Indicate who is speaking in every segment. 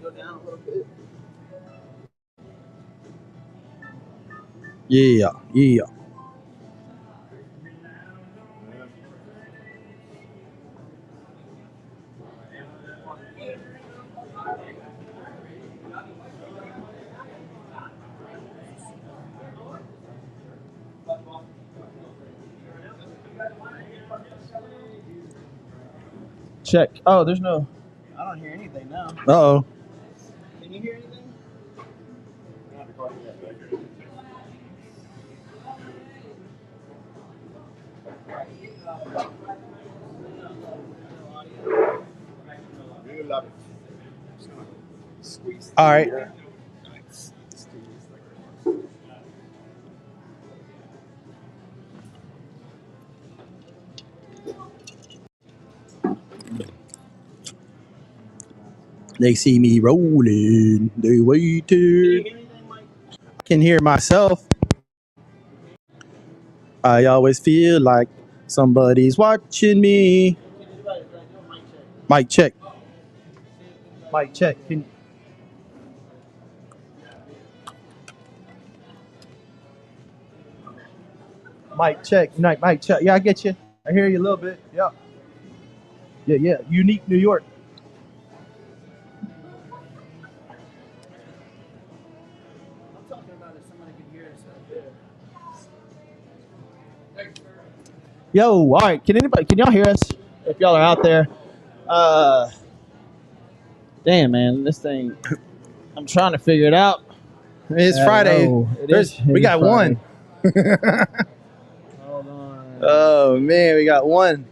Speaker 1: go down a little bit.
Speaker 2: Yeah, yeah.
Speaker 1: Check. Oh, there's no. I don't hear anything now.
Speaker 2: Uh-oh.
Speaker 1: Can you hear anything?
Speaker 2: All right. They see me rolling. They waited. I can hear myself. I always feel like somebody's watching me. Mic check. Mic check. Mic check. Mic check. Yeah, I get you. I hear you a little bit. Yeah. Yeah. Unique New York. Yo, all right. Can y'all hear us? If y'all are out there, damn man, this thing. I'm trying to figure it out. It's Friday. We got one.
Speaker 1: Hold on.
Speaker 2: Oh man, we got one.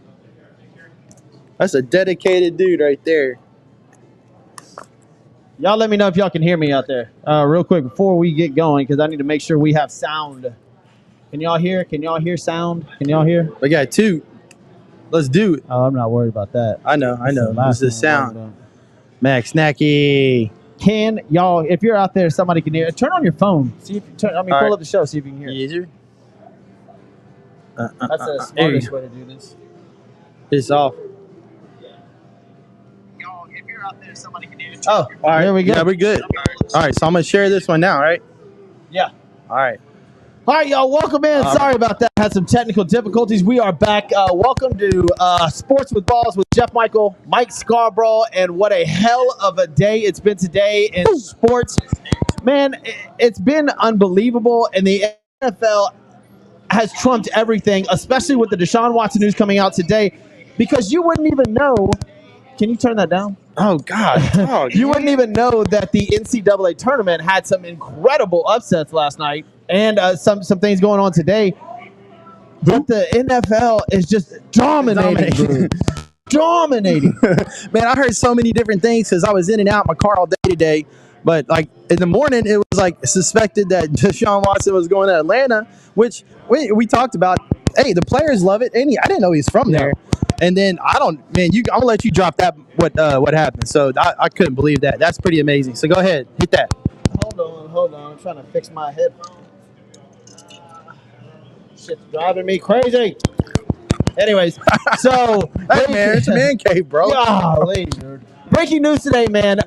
Speaker 2: That's a dedicated dude right there.
Speaker 1: Y'all let me know if y'all can hear me out there. Real quick before we get going, because I need to make sure we have sound. Can y'all hear? Can y'all hear sound? Can y'all hear?
Speaker 2: We got two. Let's do it.
Speaker 1: Oh, I'm not worried about that.
Speaker 2: I know. This is the sound. Max Snacky.
Speaker 1: Can y'all, if you're out there, somebody can hear. Turn on your phone. See if you turn. Pull
Speaker 2: right.
Speaker 1: up the show. See if you can hear.
Speaker 2: Easier.
Speaker 1: That's the smartest way to do this.
Speaker 2: It's off.
Speaker 1: Y'all, if you're out there, somebody can hear.
Speaker 2: Oh, all right.
Speaker 1: There we go.
Speaker 2: Yeah, we're good. All right, so I'm gonna share this one now, right?
Speaker 1: Yeah.
Speaker 2: All right.
Speaker 1: All right, y'all. Welcome in. Sorry about that. Had some technical difficulties. We are back. Welcome to Sports with Balls with Jeff Michael, Mike Scarborough, and what a hell of a day it's been today in sports. Man, it's been unbelievable, and the NFL has trumped everything, especially with the Deshaun Watson news coming out today, because you wouldn't even know. Can you turn that down?
Speaker 2: Oh, God. Oh,
Speaker 1: you wouldn't even know that the NCAA tournament had some incredible upsets last night and some things going on today. But the NFL is just dominating. Dominating.
Speaker 2: Man, I heard so many different things because I was in and out my car all day today. But, like, in the morning, it was, like, suspected that Deshaun Watson was going to Atlanta, which we talked about. Hey, the players love it. And I didn't know he's from there. And then I'm gonna let you drop that what happened. So I couldn't believe that. That's pretty amazing. So go ahead, hit that.
Speaker 1: Hold on. I'm trying to fix my headphones. Shit's driving me crazy. Anyways, so
Speaker 2: hey man, it's a man cave, bro.
Speaker 1: Golly, dude. Breaking news today, man.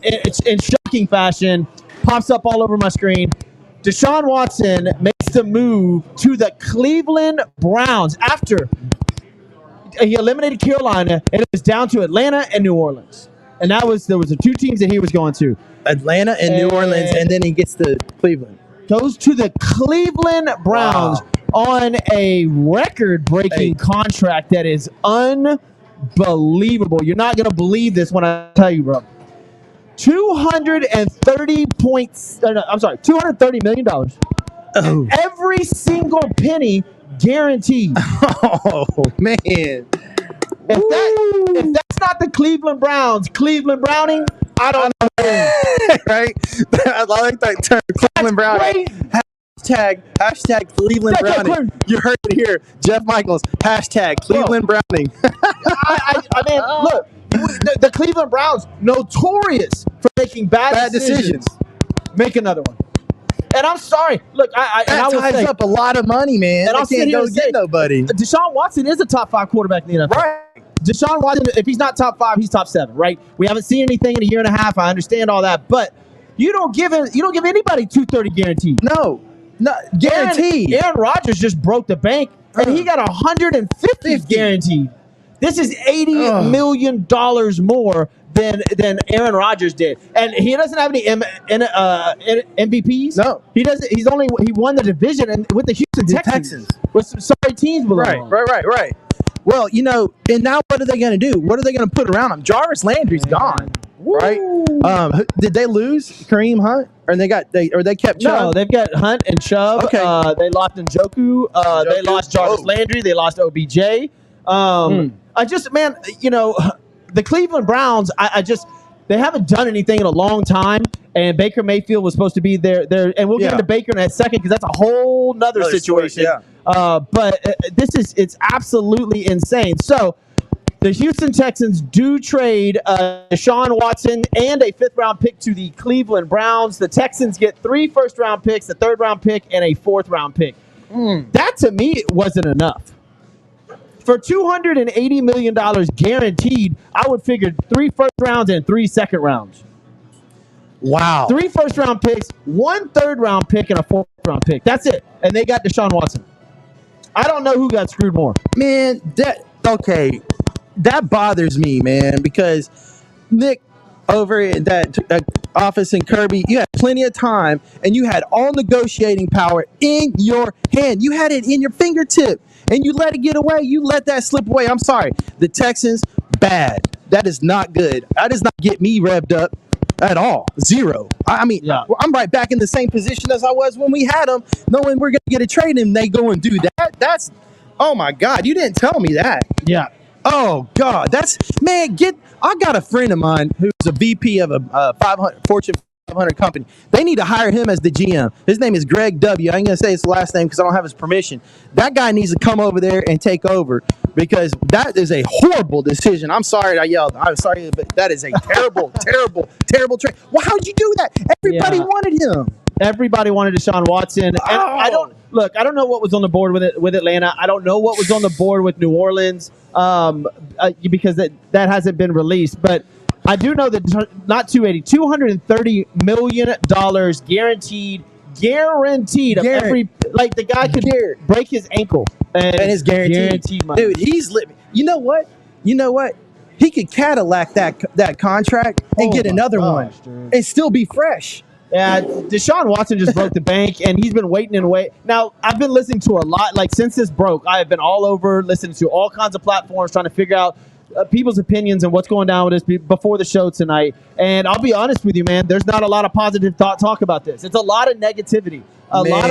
Speaker 1: It's in shocking fashion. Pops up all over my screen. Deshaun Watson makes the move to the Cleveland Browns after he eliminated Carolina, and it was down to Atlanta and New Orleans. And there was the two teams that he was going to.
Speaker 2: Atlanta and New Orleans, and then he gets to Cleveland.
Speaker 1: Goes to the Cleveland Browns on a record-breaking contract that is unbelievable. You're not going to believe this when I tell you, bro. $230 million. Oh. Every single penny guaranteed.
Speaker 2: Oh, man.
Speaker 1: If that's not the Cleveland Browns, Cleveland Browning, I don't know.
Speaker 2: Right? I like that term, Cleveland Browning. Hashtag Cleveland Browning. You heard it here. Jeff Michaels, hashtag Cleveland Browning.
Speaker 1: I mean, look, the Cleveland Browns, notorious for making bad decisions. Make another one. And I'm sorry. Look,
Speaker 2: that ties up a lot of money, man. And I can't go get nobody.
Speaker 1: Deshaun Watson is a top 5 quarterback in the NFL.
Speaker 2: Right.
Speaker 1: Deshaun Watson, if he's not top 5, he's top 7, right? We haven't seen anything in a year and a half. I understand all that, but you don't give anybody 230 guaranteed.
Speaker 2: No, guaranteed.
Speaker 1: Aaron Rodgers just broke the bank, and he got 150 guaranteed. This is $80 million more than Aaron Rodgers did, and he doesn't have any MVPs.
Speaker 2: No,
Speaker 1: he doesn't. He won the division and with the Houston Texans with some sorry teams below.
Speaker 2: Right. Well, and now what are they going to do? What are they going to put around him? Jarvis Landry's gone, right? Did they lose Kareem Hunt, or they kept Chubb?
Speaker 1: No, they've got Hunt and Chubb.
Speaker 2: Okay.
Speaker 1: They lost Njoku. They lost Jarvis Landry. They lost OBJ. The Cleveland Browns, they haven't done anything in a long time, and Baker Mayfield was supposed to be there, and we'll get into Baker in a second because that's a whole nother situation. But it's absolutely insane. So the Houston Texans do trade Deshaun Watson and a 5th-round pick to the Cleveland Browns. The Texans get 3 first-round picks, a 3rd-round pick, and a 4th-round pick. That, to me, wasn't enough. For $280 million guaranteed, I would figure 3 first rounds and 3 second rounds.
Speaker 2: Wow.
Speaker 1: 3 first-round picks, 1 third-round pick, and a 4th-round pick. That's it. And they got Deshaun Watson. I don't know who got screwed more.
Speaker 2: Man, that bothers me, man, because Nick, over at that office in Kirby, you had plenty of time, and you had all negotiating power in your hand. You had it in your fingertip, and you let it get away. You let that slip away. I'm sorry. The Texans, bad. That is not good. That does not get me revved up at all. 0. I'm right back in the same position as I was when we had them, knowing we're going to get a trade, and they go and do that. That's, oh, my God. You didn't tell me that.
Speaker 1: Yeah.
Speaker 2: Oh, God. I got a friend of mine who's a VP of a Fortune 500 company. They need to hire him as the GM. His name is Greg W. I ain't going to say his last name because I don't have his permission. That guy needs to come over there and take over because that is a horrible decision. I'm sorry I yelled. I'm sorry, but that is a terrible, terrible trade. Well, how'd you do that? Everybody wanted him.
Speaker 1: Everybody wanted Deshaun Watson. And I don't know what was on the board with Atlanta. I don't know what was on the board with New Orleans because that hasn't been released. But I do know that not $230 million guaranteed of every, like, the guy could break his ankle and
Speaker 2: it's guaranteed money. Dude, he's living. You know what? He could Cadillac that contract and get another one and still be fresh.
Speaker 1: Yeah, Deshaun Watson just broke the bank, and he's been waiting and waiting. Now, I've been listening to a lot. Like, since this broke, I have been all over, listening to all kinds of platforms, trying to figure out people's opinions and what's going down with this before the show tonight. And I'll be honest with you, man, there's not a lot of positive talk about this. It's a lot of negativity. A lot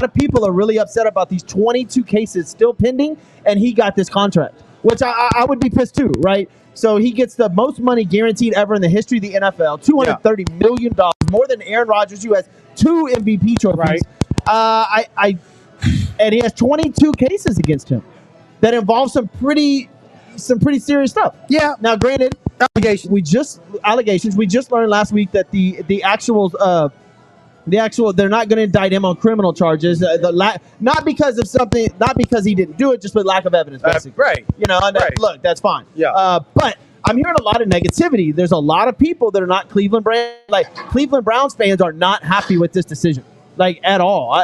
Speaker 1: of people are really upset about these 22 cases still pending, and he got this contract, which I would be pissed too, right? So he gets the most money guaranteed ever in the history of the NFL, $230 million, more than Aaron Rodgers, who has 2 MVP trophies. Right. And he has 22 cases against him that involve some pretty serious stuff. Yeah. Now, granted, allegations. We just learned last week that the actual they're not going to indict him on criminal charges. Not because of something, not because he didn't do it, just with lack of evidence, basically.
Speaker 2: Right.
Speaker 1: Look, that's fine. Yeah. But I'm hearing a lot of negativity. There's a lot of people that are not Cleveland Browns fans are not happy with this decision, like, at all.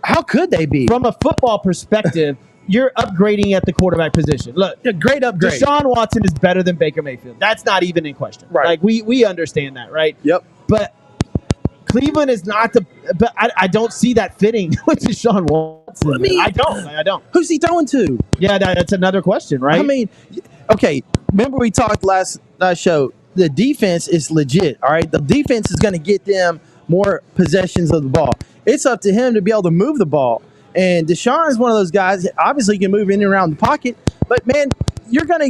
Speaker 2: How could they be?
Speaker 1: From a football perspective, you're upgrading at the quarterback position. Look,
Speaker 2: a great upgrade.
Speaker 1: Deshaun Watson is better than Baker Mayfield. That's not even in question. Right. Like, we understand that, right?
Speaker 2: Yep.
Speaker 1: But Cleveland is not but I don't see that fitting with Deshaun Watson. I don't.
Speaker 2: Who's he throwing to?
Speaker 1: Yeah, that's another question, right?
Speaker 2: I mean, okay, remember we talked last show, the defense is legit, all right? The defense is going to get them more possessions of the ball. It's up to him to be able to move the ball. And Deshaun is one of those guys, obviously he can move in and around the pocket, but, man, he's going to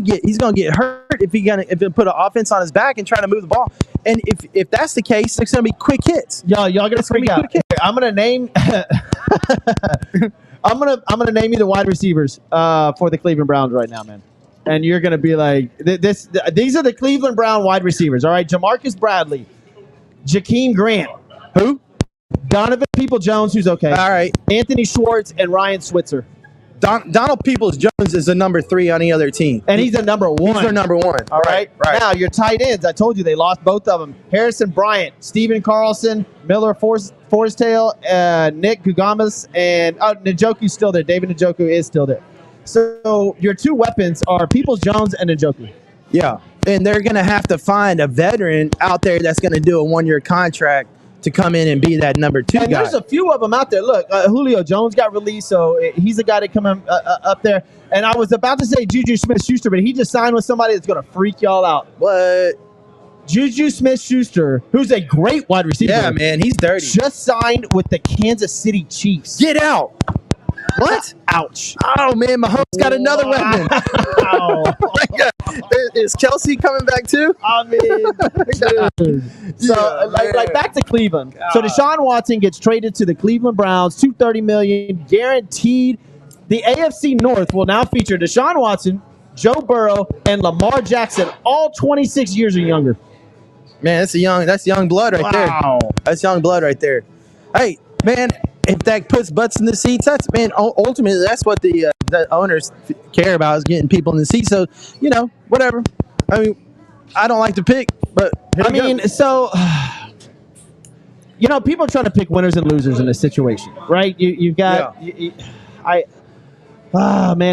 Speaker 2: get hurt if he put an offense on his back and try to move the ball. And if that's the case, it's going to be quick hits.
Speaker 1: Y'all got to freak out. I'm going to name I'm going to name you the wide receivers for the Cleveland Browns right now, man. And you're going to be like, these are the Cleveland Brown wide receivers, all right? Jamarcus Bradley, Jakeem Grant.
Speaker 2: Who?
Speaker 1: Donovan People-Jones, who's okay.
Speaker 2: All right.
Speaker 1: Anthony Schwartz and Ryan Switzer.
Speaker 2: Donald Peoples-Jones is the number 3 on the other team.
Speaker 1: And he's the number 1.
Speaker 2: He's their number 1.
Speaker 1: All right. Now, your tight ends, I told you they lost both of them. Harrison Bryant, Steven Carlson, Miller Forrestail, Nick Gugamas, and Njoku's still there. David Njoku is still there. So your 2 weapons are Peoples-Jones and Njoku.
Speaker 2: Yeah. And they're going to have to find a veteran out there that's going to do a 1-year contract to come in and be that number 2 guy.
Speaker 1: And there's a few of them out there. Look, Julio Jones got released, so he's a guy that come up there. And I was about to say Juju Smith-Schuster, but he just signed with somebody that's going to freak y'all out.
Speaker 2: What?
Speaker 1: Juju Smith-Schuster, who's a great wide receiver.
Speaker 2: Yeah, man, he's dirty.
Speaker 1: Just signed with the Kansas City Chiefs.
Speaker 2: Get out. What?
Speaker 1: Ouch.
Speaker 2: Oh, man, Mahomes got another weapon. Is Kelsey coming back too?
Speaker 1: I mean, dude. So, like back to Cleveland. God. So Deshaun Watson gets traded to the Cleveland Browns, $230 million, guaranteed. The AFC North will now feature Deshaun Watson, Joe Burrow, and Lamar Jackson, all 26 years or younger.
Speaker 2: Man, that's young blood right there. That's young blood right there. Hey, man, if that puts butts in the seats, ultimately that's what the owners care about, is getting people in the seats. So, whatever. I mean, I don't like to pick, but
Speaker 1: so people are trying to pick winners and losers in this situation, right? You've got man,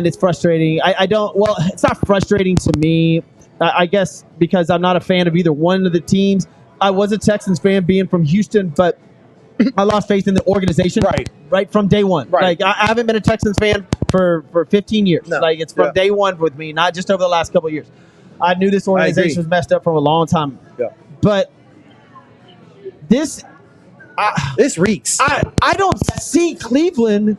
Speaker 1: it's frustrating. It's not frustrating to me. I guess because I'm not a fan of either one of the teams. I was a Texans fan being from Houston, but I lost faith in the organization right from day one. Right. Like, I haven't been a Texans fan for 15 years. No. Like, it's from day one with me, not just over the last couple of years. I knew this organization was messed up from a long time. Yeah. But this
Speaker 2: reeks.
Speaker 1: I don't see Cleveland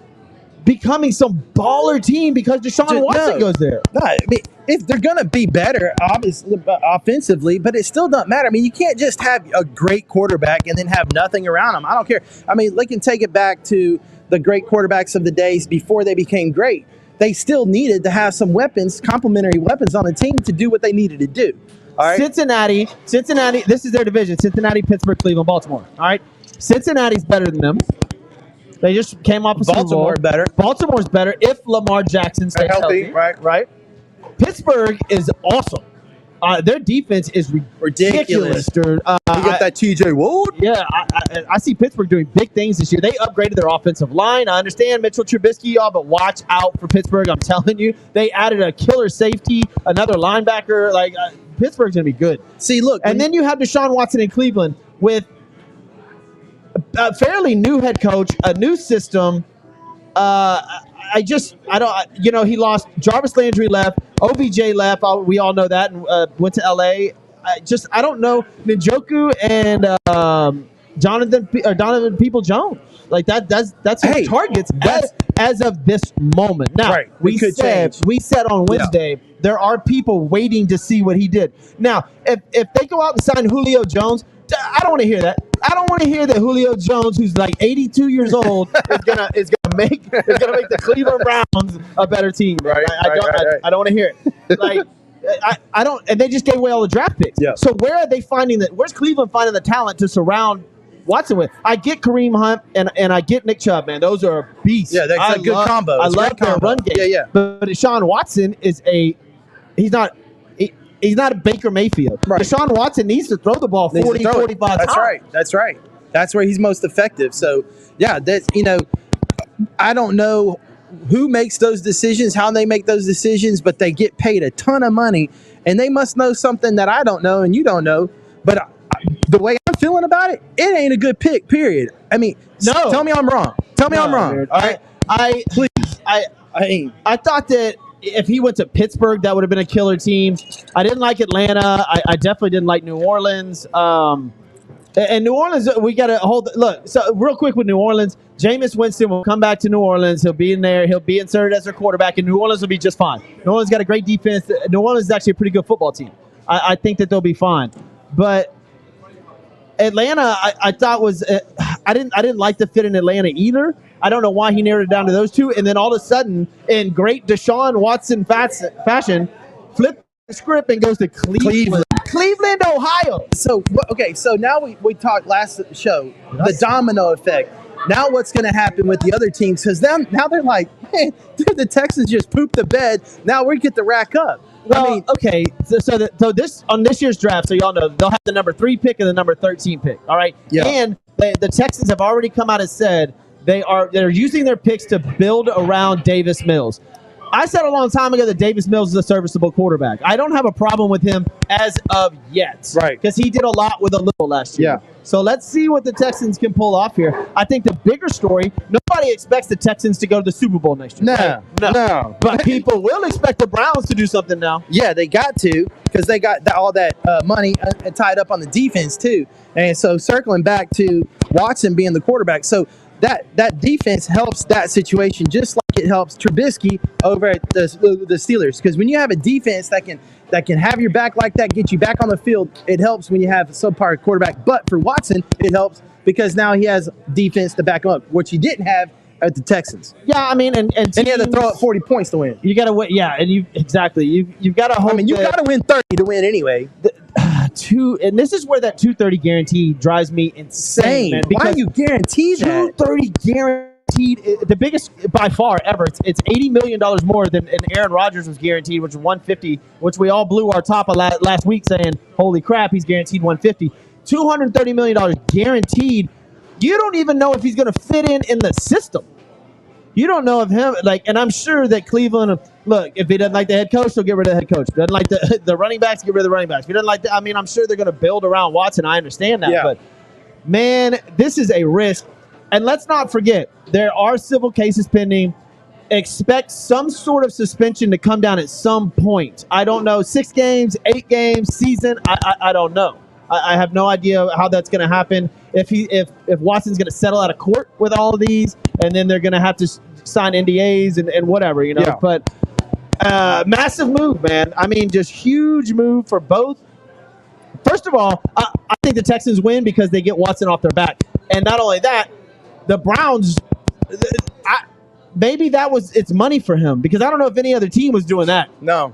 Speaker 1: becoming some baller team because Deshaun Watson goes there.
Speaker 2: No, I mean, if they're going to be better, obviously, offensively, but it still doesn't matter. I mean, you can't just have a great quarterback and then have nothing around him. I don't care. I mean, they can take it back to the great quarterbacks of the days before they became great. They still needed to have some weapons, complementary weapons on the team to do what they needed to do. All right? Cincinnati,
Speaker 1: this is their division. Cincinnati, Pittsburgh, Cleveland, Baltimore. All right? Cincinnati's better than them. They just came off a Super Bowl. Baltimore's better if Lamar Jackson stays healthy. Right. Pittsburgh is awesome. Their defense is ridiculous, dude. You
Speaker 2: got that TJ Watt?
Speaker 1: Yeah, I see Pittsburgh doing big things this year. They upgraded their offensive line. I understand Mitchell Trubisky, y'all, but watch out for Pittsburgh. I'm telling you. They added a killer safety, another linebacker. Like, Pittsburgh's going to be good.
Speaker 2: See, look.
Speaker 1: And then you have Deshaun Watson in Cleveland with a fairly new head coach, a new system. He lost. Jarvis Landry left. OBJ left. We all know that, and went to LA. I don't know Njoku and Donovan Peoples-Jones. Like that's his targets as of this moment. Now we said on Wednesday there are people waiting to see what he did. Now if they go out and sign Julio Jones, I don't want to hear that. I don't want to hear that Julio Jones, who's like 82 years old, is gonna make the Cleveland Browns a better team. Right. I don't want to hear it. Like I don't. And they just gave away all the draft picks. Yeah. So where are they finding that? Where's Cleveland finding the talent to surround Watson with? I get Kareem Hunt and I get Nick Chubb, man. Those are beasts.
Speaker 2: Yeah, that's a good combo.
Speaker 1: I love their run game. Yeah. But Deshaun Watson is he's not a Baker Mayfield. Right. Deshaun Watson needs to throw the ball 40, 45 times.
Speaker 2: That's right. That's where he's most effective. So, yeah, I don't know who makes those decisions, how they make those decisions, but they get paid a ton of money, and they must know something that I don't know and you don't know. But the way I'm feeling about it, it ain't a good pick, period. I mean, tell me I'm wrong. Tell me I'm wrong.
Speaker 1: Dude. All right? I thought that if he went to Pittsburgh, that would have been a killer team. I didn't like Atlanta. I definitely didn't like New Orleans. And New Orleans, we got to hold. Look, so real quick with New Orleans, Jameis Winston will come back to New Orleans. He'll be in there. He'll be inserted as their quarterback, and New Orleans will be just fine. New Orleans got a great defense. New Orleans is actually a pretty good football team. I think that they'll be fine. But Atlanta, I thought was I didn't like the fit in Atlanta either. I don't know why he narrowed it down to those two. And then all of a sudden, in great Deshaun Watson fashion, flip the script and goes to Cleveland. Cleveland, Ohio.
Speaker 2: So now we talked last show, the domino effect. Now what's going to happen with the other teams? Because now they're like, man, dude, the Texans just pooped the bed. Now we get to rack up.
Speaker 1: Well,
Speaker 2: I mean,
Speaker 1: okay. So this on this year's draft, so y'all know they'll have the number 3 pick and the number 13 pick. All right.
Speaker 2: Yeah.
Speaker 1: And the Texans have already come out and said they're using their picks to build around Davis Mills. I said a long time ago that Davis Mills is a serviceable quarterback. I don't have a problem with him as of yet.
Speaker 2: Right.
Speaker 1: Because he did a lot with a little last year.
Speaker 2: Yeah.
Speaker 1: So let's see what the Texans can pull off here. I think the bigger story, nobody expects the Texans to go to the Super Bowl next year.
Speaker 2: No.
Speaker 1: But people will expect the Browns to do something now.
Speaker 2: Yeah, they got to, because they got all that money tied up on the defense too. And so circling back to Watson being the quarterback, so that defense helps that situation just like it helps Trubisky over at the Steelers. Because when you have a defense that can have your back like that, get you back on the field, it helps when you have a subpar quarterback. But for Watson, it helps because now he has defense to back him up, which he didn't have at the Texans.
Speaker 1: Yeah, I mean, and
Speaker 2: he had to throw up 40 points to win.
Speaker 1: You got to win. Yeah, and you've got to hope.
Speaker 2: I mean, you got to win 30 to win anyway.
Speaker 1: And this is where that 230 guarantee drives me insane. Man,
Speaker 2: why you guarantee that?
Speaker 1: 230 guaranteed, the biggest by far ever. It's $80 million more than Aaron Rodgers was guaranteed, which was 150, which we all blew our top of last week saying, holy crap, he's guaranteed 150. $230 million guaranteed. You don't even know if he's going to fit in the system. You don't know if him, and I'm sure that Cleveland, look, if he doesn't like the head coach, he'll get rid of the head coach. If he doesn't like the running backs, get rid of the running backs. If he doesn't like I'm sure they're going to build around Watson. I understand that.
Speaker 2: Yeah.
Speaker 1: But, man, this is a risk. And let's not forget, there are civil cases pending. Expect some sort of suspension to come down at some point. I don't know, 6 games, 8 games, season, I don't know. I have no idea how that's going to happen. If Watson's going to settle out of court with all of these, and then they're going to have to sign NDAs and whatever, Yeah. But massive move, man. I mean, just huge move for both. First of all, I think the Texans win because they get Watson off their back, and not only that, the Browns. Maybe it's money for him because I don't know if any other team was doing that.
Speaker 2: No.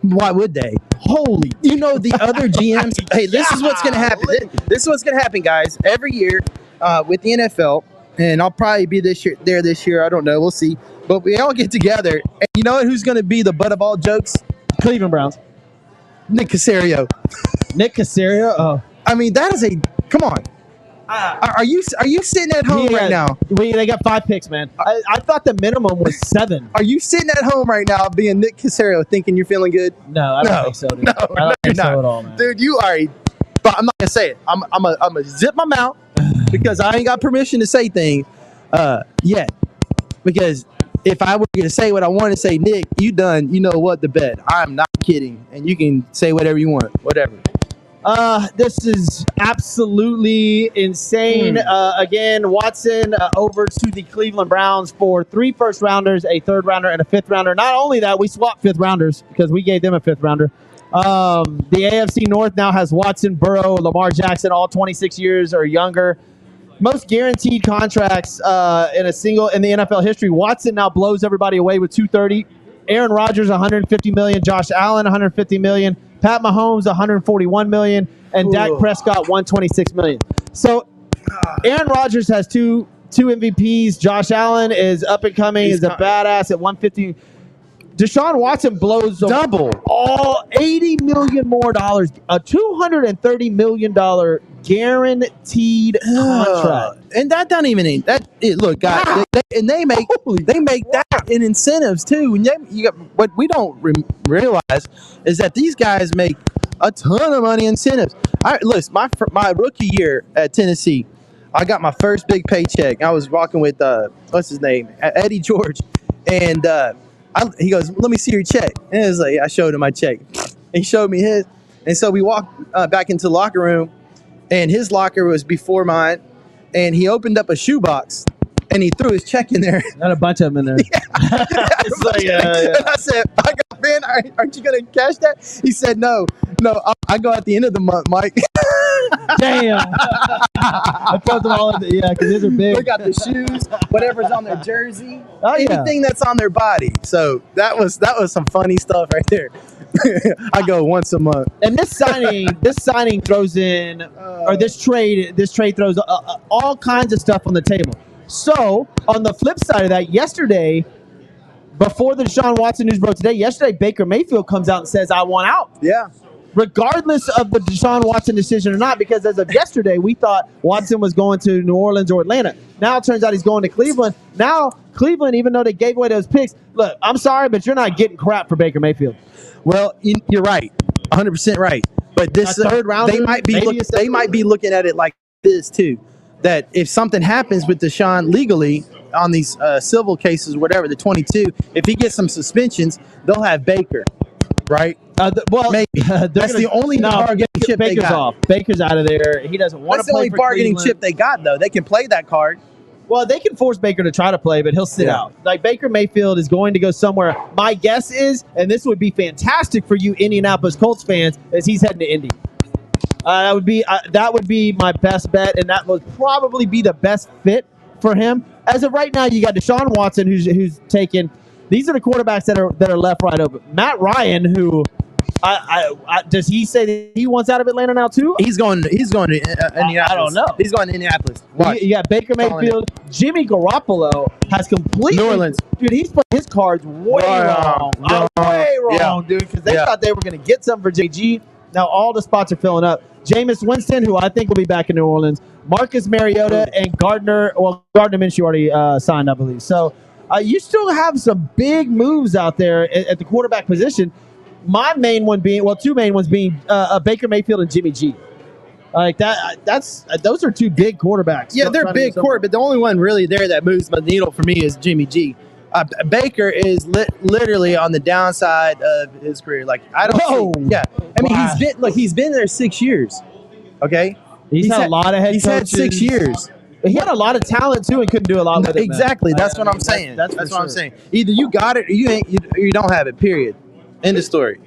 Speaker 2: Why would they?
Speaker 1: Holy,
Speaker 2: the other GMs. Hey, this is what's going to happen. This is what's going to happen, guys. Every year with the NFL, and I'll probably be this year. I don't know. We'll see. But we all get together, and you know who's going to be the butt of all jokes?
Speaker 1: Cleveland Browns.
Speaker 2: Nick Caserio.
Speaker 1: Nick Caserio. Oh,
Speaker 2: I mean, that is come on. Are you sitting at home right now?
Speaker 1: They got 5 picks, man. I thought the minimum was 7.
Speaker 2: Are you sitting at home right now being Nick Caserio thinking you're feeling good?
Speaker 1: No, I don't think so, dude.
Speaker 2: No,
Speaker 1: I don't think so at all, man.
Speaker 2: Dude, you are but I'm not going to say it. I'm going to zip my mouth because I ain't got permission to say things yet. Because if I were going to say what I want to say, Nick, you done, you know what, the bet. I'm not kidding. And you can say whatever you want, whatever.
Speaker 1: This is absolutely insane. Again, Watson over to the Cleveland Browns for 3 first-rounders, a third-rounder, and a fifth-rounder. Not only that, we swapped fifth-rounders because we gave them a fifth-rounder. The AFC North now has Watson, Burrow, Lamar Jackson, all 26 years or younger. Most guaranteed contracts in the NFL history. Watson now blows everybody away with 230. Aaron Rodgers, $150 million. Josh Allen, $150 million. Pat Mahomes, $141 million, and Dak Prescott, $126 million. So, Aaron Rodgers has two MVPs. Josh Allen is up and coming. He's a badass at $150. Deshaun Watson blows
Speaker 2: double
Speaker 1: all $80 million more dollars, a $230 million guaranteed contract,
Speaker 2: and that don't even that. Look, guys, they make that in incentives too. And what we don't realize is that these guys make a ton of money in incentives. Listen, my rookie year at Tennessee, I got my first big paycheck. I was walking with what's his name, Eddie George, and he goes, "Let me see your check." And it was like, I showed him my check. He showed me his, and so we walked back into the locker room. And his locker was before mine, and he opened up a shoebox, and he threw his check in there.
Speaker 1: Got a bunch of them in there.
Speaker 2: Yeah. And I said, "Man, aren't you going to cash that?" He said, No, I go at the end of the month, Mike.
Speaker 1: Damn. I throw them all in because these are big.
Speaker 2: They got the shoes, whatever's on their jersey,
Speaker 1: anything
Speaker 2: that's on their body. So that was some funny stuff right there. I go once a month.
Speaker 1: And this signing throws in, or this trade throws all kinds of stuff on the table. So on the flip side of that, yesterday, before the Deshaun Watson news broke today, yesterday Baker Mayfield comes out and says, I want out.
Speaker 2: Yeah.
Speaker 1: Regardless of the Deshaun Watson decision or not, because as of yesterday, we thought Watson was going to New Orleans or Atlanta. Now it turns out he's going to Cleveland. Now, Cleveland, even though they gave away those picks, look, I'm sorry, but you're not getting crap for Baker Mayfield.
Speaker 2: Well, you're right. 100% right. But this
Speaker 1: third round,
Speaker 2: they might be looking at it like this too, that if something happens with Deshaun legally on these civil cases, whatever, the 22, if he gets some suspensions, they'll have Baker, right?
Speaker 1: Maybe
Speaker 2: that's the only bargaining chip
Speaker 1: Baker's
Speaker 2: they got.
Speaker 1: Off. Baker's out of there. He doesn't want to play.
Speaker 2: That's the only
Speaker 1: for
Speaker 2: bargaining
Speaker 1: Cleveland.
Speaker 2: chip they got, though. They can play that card.
Speaker 1: Well, they can force Baker to try to play, but he'll sit out. Like, Baker Mayfield is going to go somewhere. My guess is, and this would be fantastic for you Indianapolis Colts fans, is he's heading to Indy. That would be my best bet, and that would probably be the best fit for him. As of right now, you got Deshaun Watson, who's taken. These are the quarterbacks that are left, right open. Matt Ryan, who does he say that he wants out of Atlanta now too?
Speaker 2: He's going to Indianapolis.
Speaker 1: I don't know.
Speaker 2: He's going to Indianapolis.
Speaker 1: You got Baker Mayfield. Jimmy Garoppolo has completely
Speaker 2: New Orleans.
Speaker 1: Dude, he's put his cards way wrong. Way wrong, dude, because they thought they were going to get something for JG. Now all the spots are filling up. Jameis Winston, who I think will be back in New Orleans. Marcus Mariota and Gardner. Well, Gardner Minshew already signed, I believe. So you still have some big moves out there at the quarterback position. My main one being, two main ones being Baker Mayfield and Jimmy G. Like that. Those are two big quarterbacks.
Speaker 2: Yeah, they're big but the only one really there that moves the needle for me is Jimmy G. Baker is literally on the downside of his career. Like I don't. Yeah, I mean he's been there 6 years. Okay,
Speaker 1: he's had a lot of head coaches.
Speaker 2: He's had 6 years.
Speaker 1: He had a lot of talent too, and couldn't do a lot with it.
Speaker 2: Exactly, that's what I'm saying. That's what I'm saying. Either you got it, or you don't have it. Period. End of story.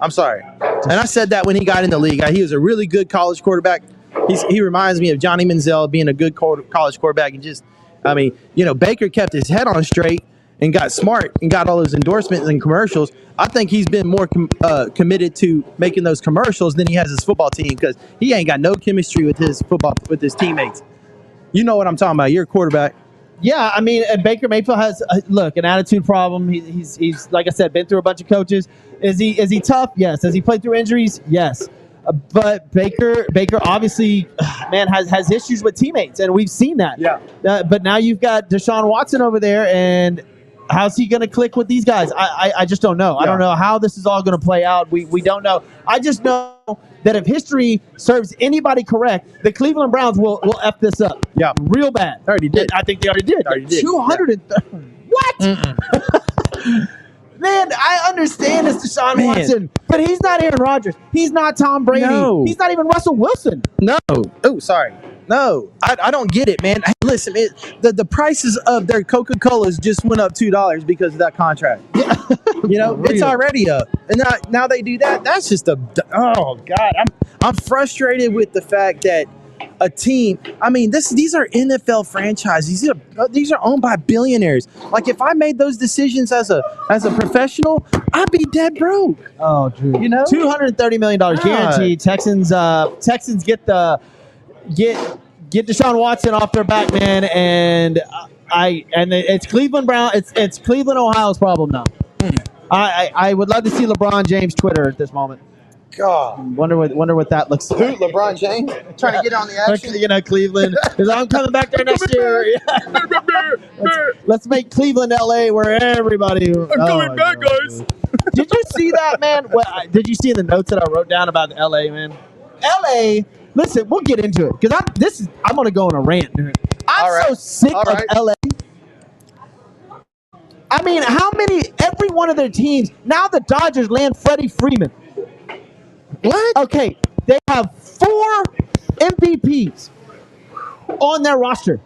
Speaker 2: I'm sorry. And I said that when he got in the league. He was a really good college quarterback. He reminds me of Johnny Manziel being a good college quarterback. And just, I mean, Baker kept his head on straight and got smart and got all those endorsements and commercials. I think he's been more committed to making those commercials than he has his football team because he ain't got no chemistry with his teammates. You know what I'm talking about. You're a quarterback.
Speaker 1: Yeah, I mean, and Baker Mayfield has an attitude problem. He's like I said, been through a bunch of coaches. Is he tough? Yes. Has he played through injuries? Yes. But Baker obviously, man, has issues with teammates, and we've seen that.
Speaker 2: Yeah.
Speaker 1: But now you've got Deshaun Watson over there, and how's he going to click with these guys? I just don't know. Yeah. I don't know how this is all going to play out. We don't know. I just know that if history serves anybody correct, the Cleveland Browns will F this up.
Speaker 2: Yeah.
Speaker 1: Real bad.
Speaker 2: Already did.
Speaker 1: I think they already did. 230.
Speaker 2: Yeah.
Speaker 1: What? Man, I understand it's Deshaun Watson, but he's not Aaron Rodgers. He's not Tom Brady.
Speaker 2: No.
Speaker 1: He's not even Russell Wilson.
Speaker 2: No. Oh, sorry. No, I don't get it, man. Listen, the prices of their Coca-Colas just went up $2 because of that contract. It's already up, and now they do that. That's just oh God. I'm frustrated with the fact that a team. I mean, these are NFL franchises. These are owned by billionaires. Like if I made those decisions as a professional, I'd be dead broke.
Speaker 1: Oh, dude. $230 million guaranteed. Texans get Deshaun Watson off their back, man, and it's Cleveland Brown. It's Cleveland, Ohio's problem now. I would love to see LeBron James Twitter at this moment.
Speaker 2: God,
Speaker 1: wonder what that looks like.
Speaker 2: Who, LeBron James trying to get on the action?
Speaker 1: Cleveland. Because I'm coming back there next year. Let's make Cleveland, LA, where everybody. I'm
Speaker 2: coming back, guys.
Speaker 1: Did you see that, man? Did you see the notes that I wrote down about LA, man? LA. Listen, we'll get into it because I'm gonna go on a rant, dude. I'm so sick of LA. I mean, every one of their teams now the Dodgers land Freddie Freeman.
Speaker 2: What?
Speaker 1: Okay, they have 4 MVPs on their roster.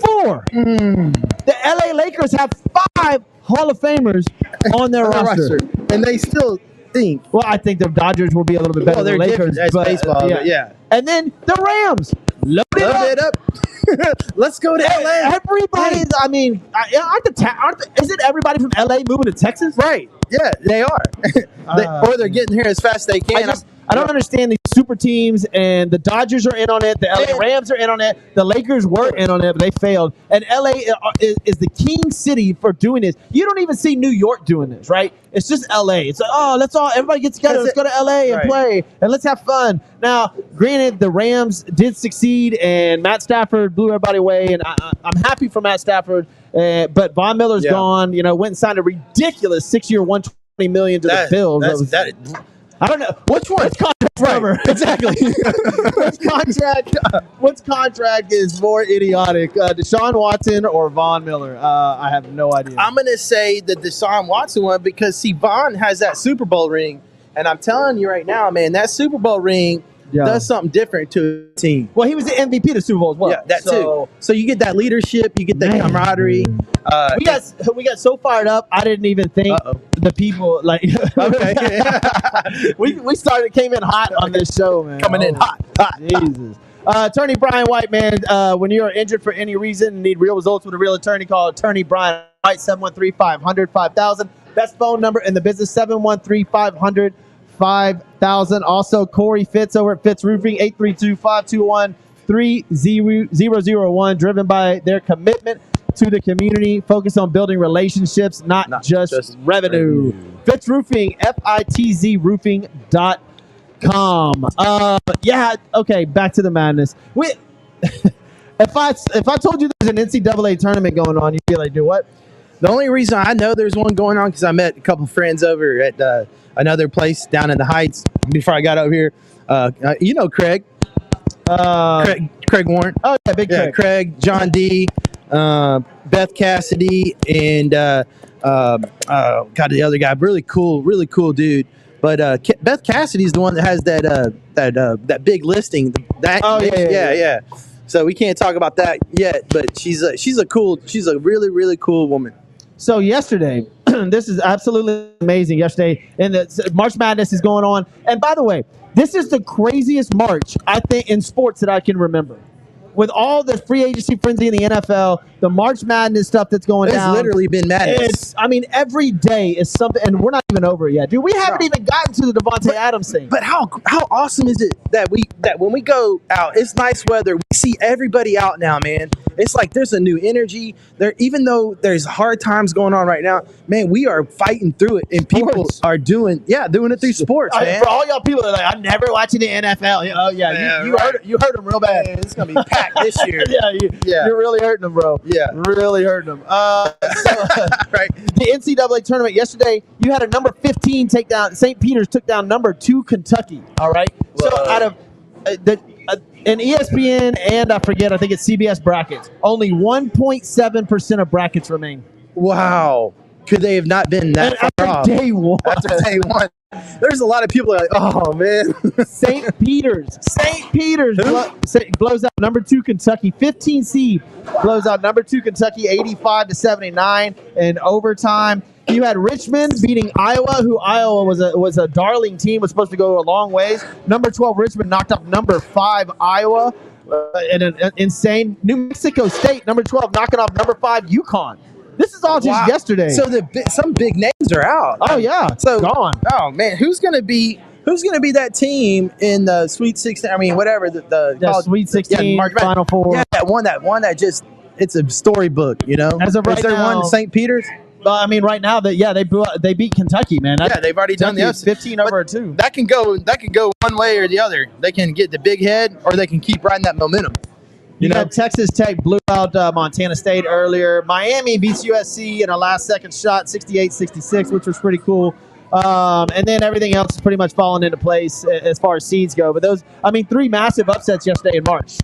Speaker 1: 4. The LA Lakers have 5 Hall of Famers on their roster,
Speaker 2: and they still think.
Speaker 1: Well, I think the Dodgers will be a little bit better than the Lakers.
Speaker 2: That's baseball, yeah.
Speaker 1: And then the Rams. Load it up.
Speaker 2: Let's go to LA.
Speaker 1: Everybody's. I mean, isn't everybody from LA moving to Texas?
Speaker 2: Right. Yeah, they are. Or they're getting here as fast as they can.
Speaker 1: I don't understand these super teams, and the Dodgers are in on it. The LA Rams are in on it. The Lakers were in on it, but they failed. And LA is the king city for doing this. You don't even see New York doing this, right? It's just LA. It's like, oh, let's all everybody get together. Let's go to LA and play, and let's have fun. Now, granted, the Rams did succeed, and Matt Stafford blew everybody away, and I'm happy for Matt Stafford. But Von Miller's gone. You know, went and signed a ridiculous 6-year, $120 million to the Bills. I don't know which one. Which contract number? Exactly. Which contract is more idiotic, Deshaun Watson or Von Miller? I have no idea.
Speaker 2: I'm gonna say the Deshaun Watson one because see, Von has that Super Bowl ring, and I'm telling you right now, man, that Super Bowl ring does something different to a team.
Speaker 1: Well, he was the MVP of the Super Bowl as well.
Speaker 2: Yeah, that too. So you get that leadership, you get that camaraderie.
Speaker 1: We got so fired up. I didn't even think the people like.
Speaker 2: Okay,
Speaker 1: we came in hot on this show, man.
Speaker 2: Coming in hot.
Speaker 1: Jesus. Attorney Brian White, man. When you are injured for any reason and need real results with a real attorney, call Attorney Brian White 713-500-5000. Best phone number in the business 713-500-5000. Also, Corey Fitz over at Fitz Roofing 832-521-3001. Driven by their commitment to the community, focus on building relationships, not just revenue. Fitz Roofing, FITZ roofing.com. Okay, back to the madness. If I told you there's an NCAA tournament going on, you'd be like, do what?
Speaker 2: The only reason I know there's one going on because I met a couple friends over at another place down in the Heights before I got over here. You know Craig. Craig Warren.
Speaker 1: Oh, yeah, big Craig.
Speaker 2: Craig, John D., Beth Cassidy, and the other guy. Really cool dude. But Beth Cassidy's the one that has that big listing. Yeah. So we can't talk about that yet. But she's a really cool woman.
Speaker 1: So yesterday, this is absolutely amazing. Yesterday, and the March Madness is going on. And by the way, this is the craziest March I think in sports that I can remember. With all the free agency frenzy in the NFL, the March Madness stuff that's going down.
Speaker 2: It's literally been madness.
Speaker 1: Every day is something, and we're not even over it yet. Dude, we haven't even gotten to the Devontae Adams thing.
Speaker 2: But how awesome is it that when we go out, it's nice weather. We see everybody out now, man. It's like there's a new energy. Even though there's hard times going on right now, man, we are fighting through it, and people are doing it through sports, man.
Speaker 1: For all y'all people that are like, I'm never watching the NFL. Oh yeah, you hurt them real bad.
Speaker 2: Man, it's gonna be packed this year.
Speaker 1: You're really hurting them, bro.
Speaker 2: Yeah,
Speaker 1: really hurting them.
Speaker 2: Right.
Speaker 1: The NCAA tournament yesterday, you had a number 15 takedown. St. Peter's took down number 2 Kentucky. All right.
Speaker 2: Whoa.
Speaker 1: So out of an ESPN and I think it's CBS brackets, only 1.7% of brackets remain.
Speaker 2: Wow. Could they have not been that far off?
Speaker 1: Day one.
Speaker 2: After day one. There's a lot of people that are like, oh, man.
Speaker 1: St. Peter's blows out number 2 Kentucky. 15 seed blows out number 2 Kentucky 85-79 in overtime. You had Richmond beating Iowa, who Iowa was a darling team, was supposed to go a long ways. Number 12 Richmond knocked off number 5 Iowa. An insane. New Mexico State, number 12, knocking off number 5 UConn. This is all just yesterday.
Speaker 2: So some big names are out.
Speaker 1: Oh yeah,
Speaker 2: so
Speaker 1: gone.
Speaker 2: Oh man, who's gonna be that team in the Sweet 16? I mean, whatever the
Speaker 1: Sweet 16, Final Four.
Speaker 2: Yeah, that one that just it's a storybook. You know,
Speaker 1: as of right
Speaker 2: is there
Speaker 1: now,
Speaker 2: one St. Peter's?
Speaker 1: I mean, right now they beat Kentucky, man.
Speaker 2: They've already done the
Speaker 1: 15 over 2.
Speaker 2: That can go one way or the other. They can get the big head, or they can keep riding that momentum.
Speaker 1: You know, Texas Tech blew out Montana State earlier. Miami beats USC in a last-second shot, 68-66, which was pretty cool. And then everything else is pretty much falling into place as far as seeds go. But 3 massive upsets yesterday in March.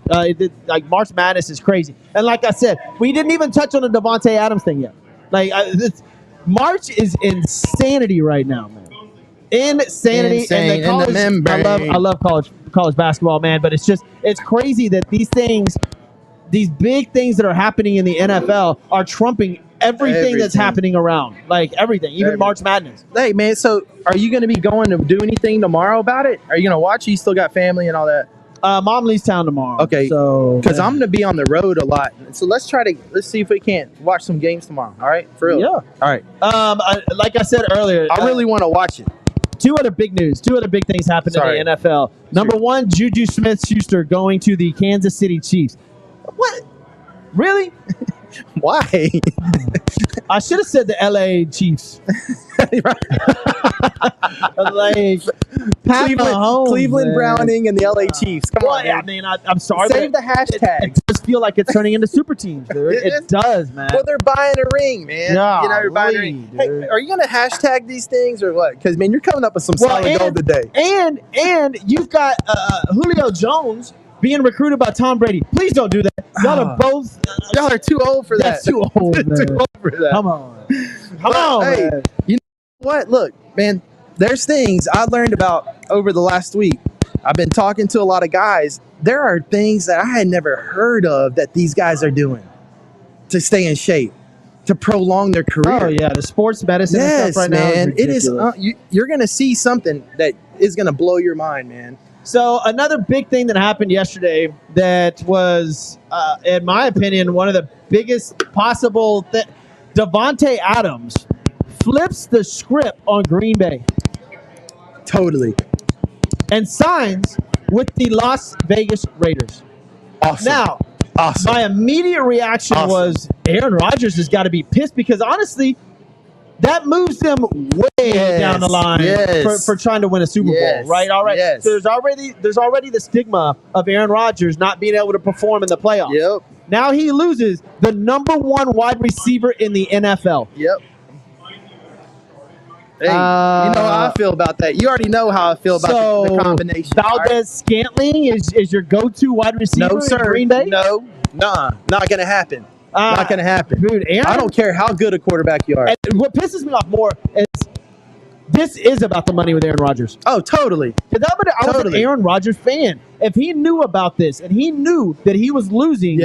Speaker 1: March Madness is crazy. And like I said, we didn't even touch on the Devontae Adams thing yet. March is insanity right now, man. Insanity.
Speaker 2: Insane.
Speaker 1: And
Speaker 2: In the membrane.
Speaker 1: I love college basketball, man. But it's crazy that these big things that are happening in the NFL are trumping everything that's happening around. Like everything, even March Madness.
Speaker 2: Hey, man, so are you going to be going to do anything tomorrow about it? Are you going to watch? You still got family and all that?
Speaker 1: Mom leaves town tomorrow.
Speaker 2: Okay.
Speaker 1: So
Speaker 2: because I'm going to be on the road a lot. So let's see if we can't watch some games tomorrow. All right? For real.
Speaker 1: Yeah.
Speaker 2: All right.
Speaker 1: Like I said earlier,
Speaker 2: I really want to watch it.
Speaker 1: two other big news. Two other big things happened in the NFL. Number one, Juju Smith-Schuster going to the Kansas City Chiefs. What? Really?
Speaker 2: Why?
Speaker 1: I should have said the LA Chiefs. Like
Speaker 2: Cleveland Browning and the LA Chiefs. Come on,
Speaker 1: I mean, I'm sorry.
Speaker 2: Save the hashtag.
Speaker 1: It does feel like it's turning into super teams, dude. It does, man.
Speaker 2: Well, they're buying a ring, man.
Speaker 1: Yeah,
Speaker 2: they're buying a ring. Hey, are you going to hashtag these things or what? Because, man, you're coming up with some solid gold today.
Speaker 1: And you've got Julio Jones being recruited by Tom Brady. Please don't do that. Y'all are both.
Speaker 2: Y'all are too old for that.
Speaker 1: Too old, man.
Speaker 2: Too old for that.
Speaker 1: Come on,
Speaker 2: hey,
Speaker 1: man.
Speaker 2: You know what? Look, man, there's things I learned about over the last week. I've been talking to a lot of guys. There are things that I had never heard of that these guys are doing to stay in shape, to prolong their career.
Speaker 1: Oh, yeah, the sports medicine and stuff right
Speaker 2: man.
Speaker 1: now is ridiculous.
Speaker 2: It is. You're going to see something that is going to blow your mind, man.
Speaker 1: So another big thing that happened yesterday that was, in my opinion, one of the biggest possible Davante Adams flips the script on Green Bay.
Speaker 2: Totally.
Speaker 1: And signs with the Las Vegas Raiders.
Speaker 2: Awesome.
Speaker 1: Now, my immediate reaction was Aaron Rodgers has got to be pissed because honestly, that moves them way down the line for trying to win a Super Bowl, right? All right.
Speaker 2: Yes.
Speaker 1: So there's already the stigma of Aaron Rodgers not being able to perform in the playoffs.
Speaker 2: Yep.
Speaker 1: Now he loses the number one wide receiver in the NFL.
Speaker 2: Yep. Hey, you know how I feel about that. You already know how I feel about the combination.
Speaker 1: Valdez-Scantling is your go-to wide receiver in Green Bay?
Speaker 2: No, not going to happen. Not going to happen.
Speaker 1: Dude,
Speaker 2: I don't care how good a quarterback you are.
Speaker 1: And what pisses me off more is this is about the money with Aaron Rodgers.
Speaker 2: Oh, totally.
Speaker 1: I was an Aaron Rodgers fan. If he knew about this and he knew that he was losing,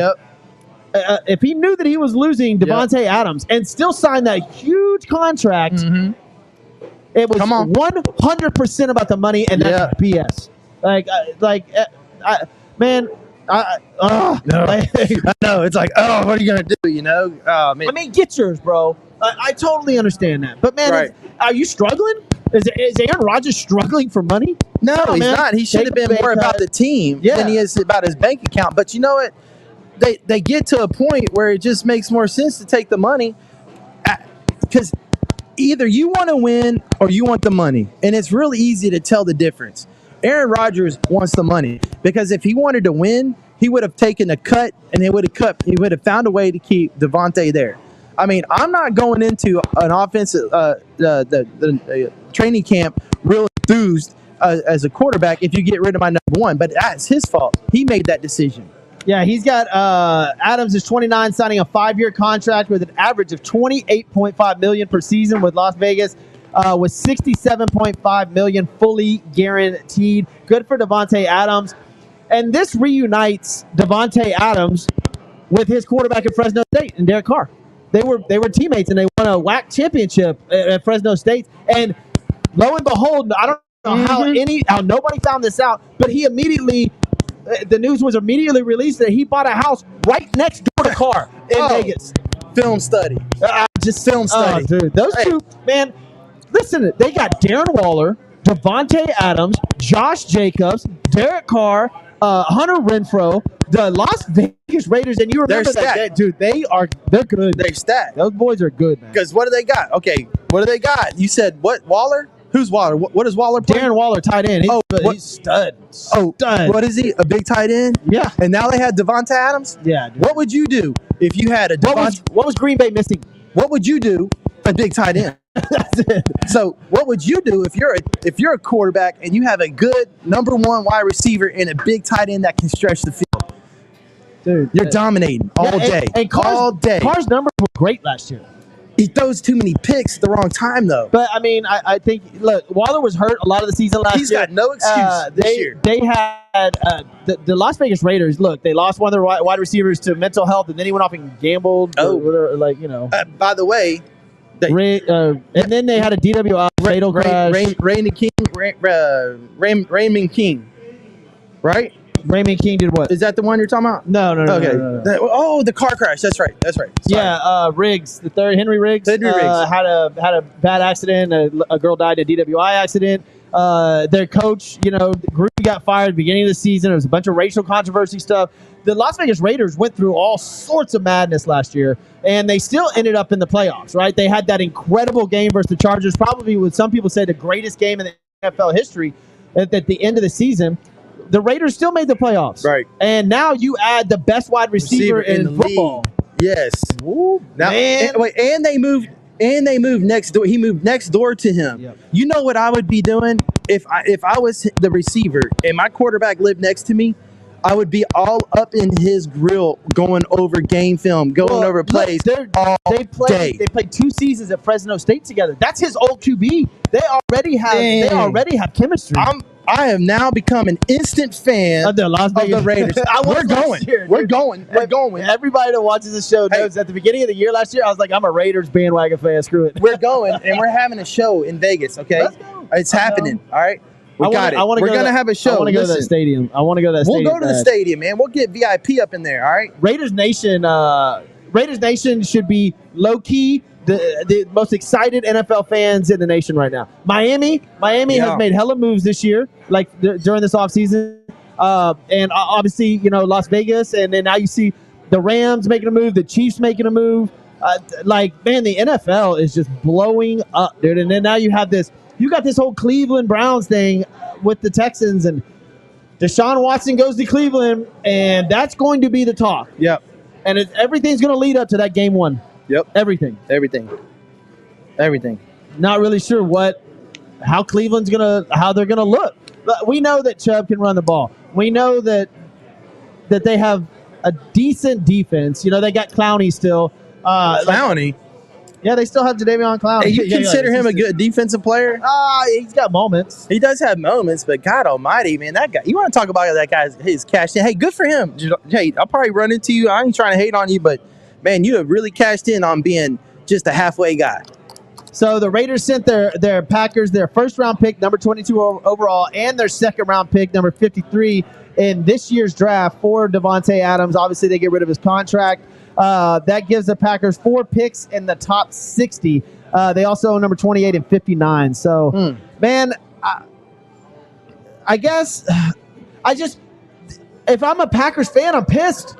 Speaker 1: if he knew that he was losing Davante Adams and still signed that huge contract, it was 100% about the money, and that's BS.
Speaker 2: I know. It's like, what are you going to do, you know? Oh, man.
Speaker 1: I mean, get yours, bro. I totally understand that. But, man, are you struggling? Is Aaron Rodgers struggling for money?
Speaker 2: No, he's not. He should have been more about the team than he is about his bank account. But you know what? They get to a point where it just makes more sense to take the money because either you want to win or you want the money. And it's really easy to tell the difference. Aaron Rodgers wants the money because if he wanted to win, he would have taken a cut and he would have found a way to keep Davante there. I mean, I'm not going into an offensive the training camp real enthused as a quarterback if you get rid of my number one, but that's his fault. He made that decision.
Speaker 1: Yeah, he's got Adams is 29, signing a 5-year contract with an average of $28.5 million per season with Las Vegas, with $67.5 million fully guaranteed. Good for Davante Adams, and this reunites Davante Adams with his quarterback at Fresno State and Derek Carr. They were teammates and they won a WAC championship at Fresno State. And lo and behold, I don't know how nobody found this out, but he immediately. The news was immediately released that he bought a house right next door to Carr in Vegas.
Speaker 2: Film study. Film study.
Speaker 1: Dude, those two, man, listen, they got Darren Waller, Davante Adams, Josh Jacobs, Derek Carr, Hunter Renfrow, the Las Vegas Raiders, and you remember that, dude, they're good.
Speaker 2: They're stacked.
Speaker 1: Those boys are good, man.
Speaker 2: Because what do they got? Okay, what do they got? You said, what, Waller? Who's Waller? What does Waller play?
Speaker 1: Darren Waller, tight end. He's stud. Stud.
Speaker 2: What is he? A big tight end?
Speaker 1: Yeah.
Speaker 2: And now they had Davante Adams?
Speaker 1: Yeah. Dude.
Speaker 2: What would you do if you had a Davante?
Speaker 1: What was Green Bay missing?
Speaker 2: What would you do? A big tight end.
Speaker 1: That's it.
Speaker 2: So what would you do if you're a quarterback and you have a good number one wide receiver and a big tight end that can stretch the field?
Speaker 1: Dude,
Speaker 2: you're dominating all day.
Speaker 1: And all day. Carr's numbers were great last year.
Speaker 2: He throws too many picks at the wrong time, though.
Speaker 1: But, I mean, I think, look, Waller was hurt a lot of the season last year.
Speaker 2: He's got no excuse this year.
Speaker 1: They had the Las Vegas Raiders, look, they lost one of their wide receivers to mental health, and then he went off and gambled.
Speaker 2: By the way.
Speaker 1: And then they had a DWI fatal crash.
Speaker 2: Raymond King, right?
Speaker 1: Raymond King did what?
Speaker 2: Is that the one you're talking about?
Speaker 1: No.
Speaker 2: Okay.
Speaker 1: No.
Speaker 2: The car crash. That's right. Sorry.
Speaker 1: Yeah, Riggs, the third, Henry Riggs.
Speaker 2: Henry Riggs
Speaker 1: had a bad accident. A girl died in a DWI accident. Their coach, Gruden got fired at the beginning of the season. There was a bunch of racial controversy stuff. The Las Vegas Raiders went through all sorts of madness last year, and they still ended up in the playoffs, right? They had that incredible game versus the Chargers, probably what some people say the greatest game in the NFL history at the end of the season. The Raiders still made the playoffs.
Speaker 2: Right.
Speaker 1: And now you add the best wide receiver in football.
Speaker 2: League. Yes.
Speaker 1: Ooh,
Speaker 2: now,
Speaker 1: man.
Speaker 2: And they moved next door. He moved next door to him.
Speaker 1: Yep.
Speaker 2: You know what I would be doing if I was the receiver and my quarterback lived next to me? I would be all up in his grill, going over game film, going over plays all day.
Speaker 1: They played 2 seasons at Fresno State together. That's his old QB. They already have chemistry.
Speaker 2: I have now become an instant fan
Speaker 1: of the
Speaker 2: Raiders. We're going.
Speaker 1: Everybody that watches the show knows at the beginning of the year last year, I was like, I'm a Raiders bandwagon fan. Screw it.
Speaker 2: We're going, and we're having a show in Vegas, okay?
Speaker 1: Let's go.
Speaker 2: It's happening, all right? We're going to have a show.
Speaker 1: I want to go to that stadium.
Speaker 2: We'll go to the stadium, man. We'll get VIP up in there, all right?
Speaker 1: Raiders Nation should be low-key the most excited NFL fans in the nation right now. Miami has made hella moves this year, like during this offseason. And obviously, Las Vegas, and then now you see the Rams making a move, the Chiefs making a move. The NFL is just blowing up, dude. And then now you got this whole Cleveland Browns thing with the Texans, and Deshaun Watson goes to Cleveland, and that's going to be the talk.
Speaker 2: Yep.
Speaker 1: And everything's going to lead up to that game 1.
Speaker 2: Yep.
Speaker 1: Everything. Not really sure how Cleveland's how they're gonna look. But we know that Chubb can run the ball. We know that they have a decent defense. They got Clowney still.
Speaker 2: Clowney.
Speaker 1: Yeah, they still have Jadeveon Clowney.
Speaker 2: Hey, you consider him a good defensive player?
Speaker 1: He's got moments.
Speaker 2: He does have moments, but God Almighty, man, that guy. You want to talk about that guy's his cash in? Hey, good for him. Hey, I'll probably run into you. I ain't trying to hate on you, but. Man, you have really cashed in on being just a halfway guy.
Speaker 1: So the Raiders sent their Packers their first-round pick, number 22 overall, and their second-round pick, number 53, in this year's draft for Devontae Adams. Obviously, they get rid of his contract. That gives the Packers 4 picks in the top 60. They also own number 28 and 59. So, man, I guess if I'm a Packers fan, I'm pissed.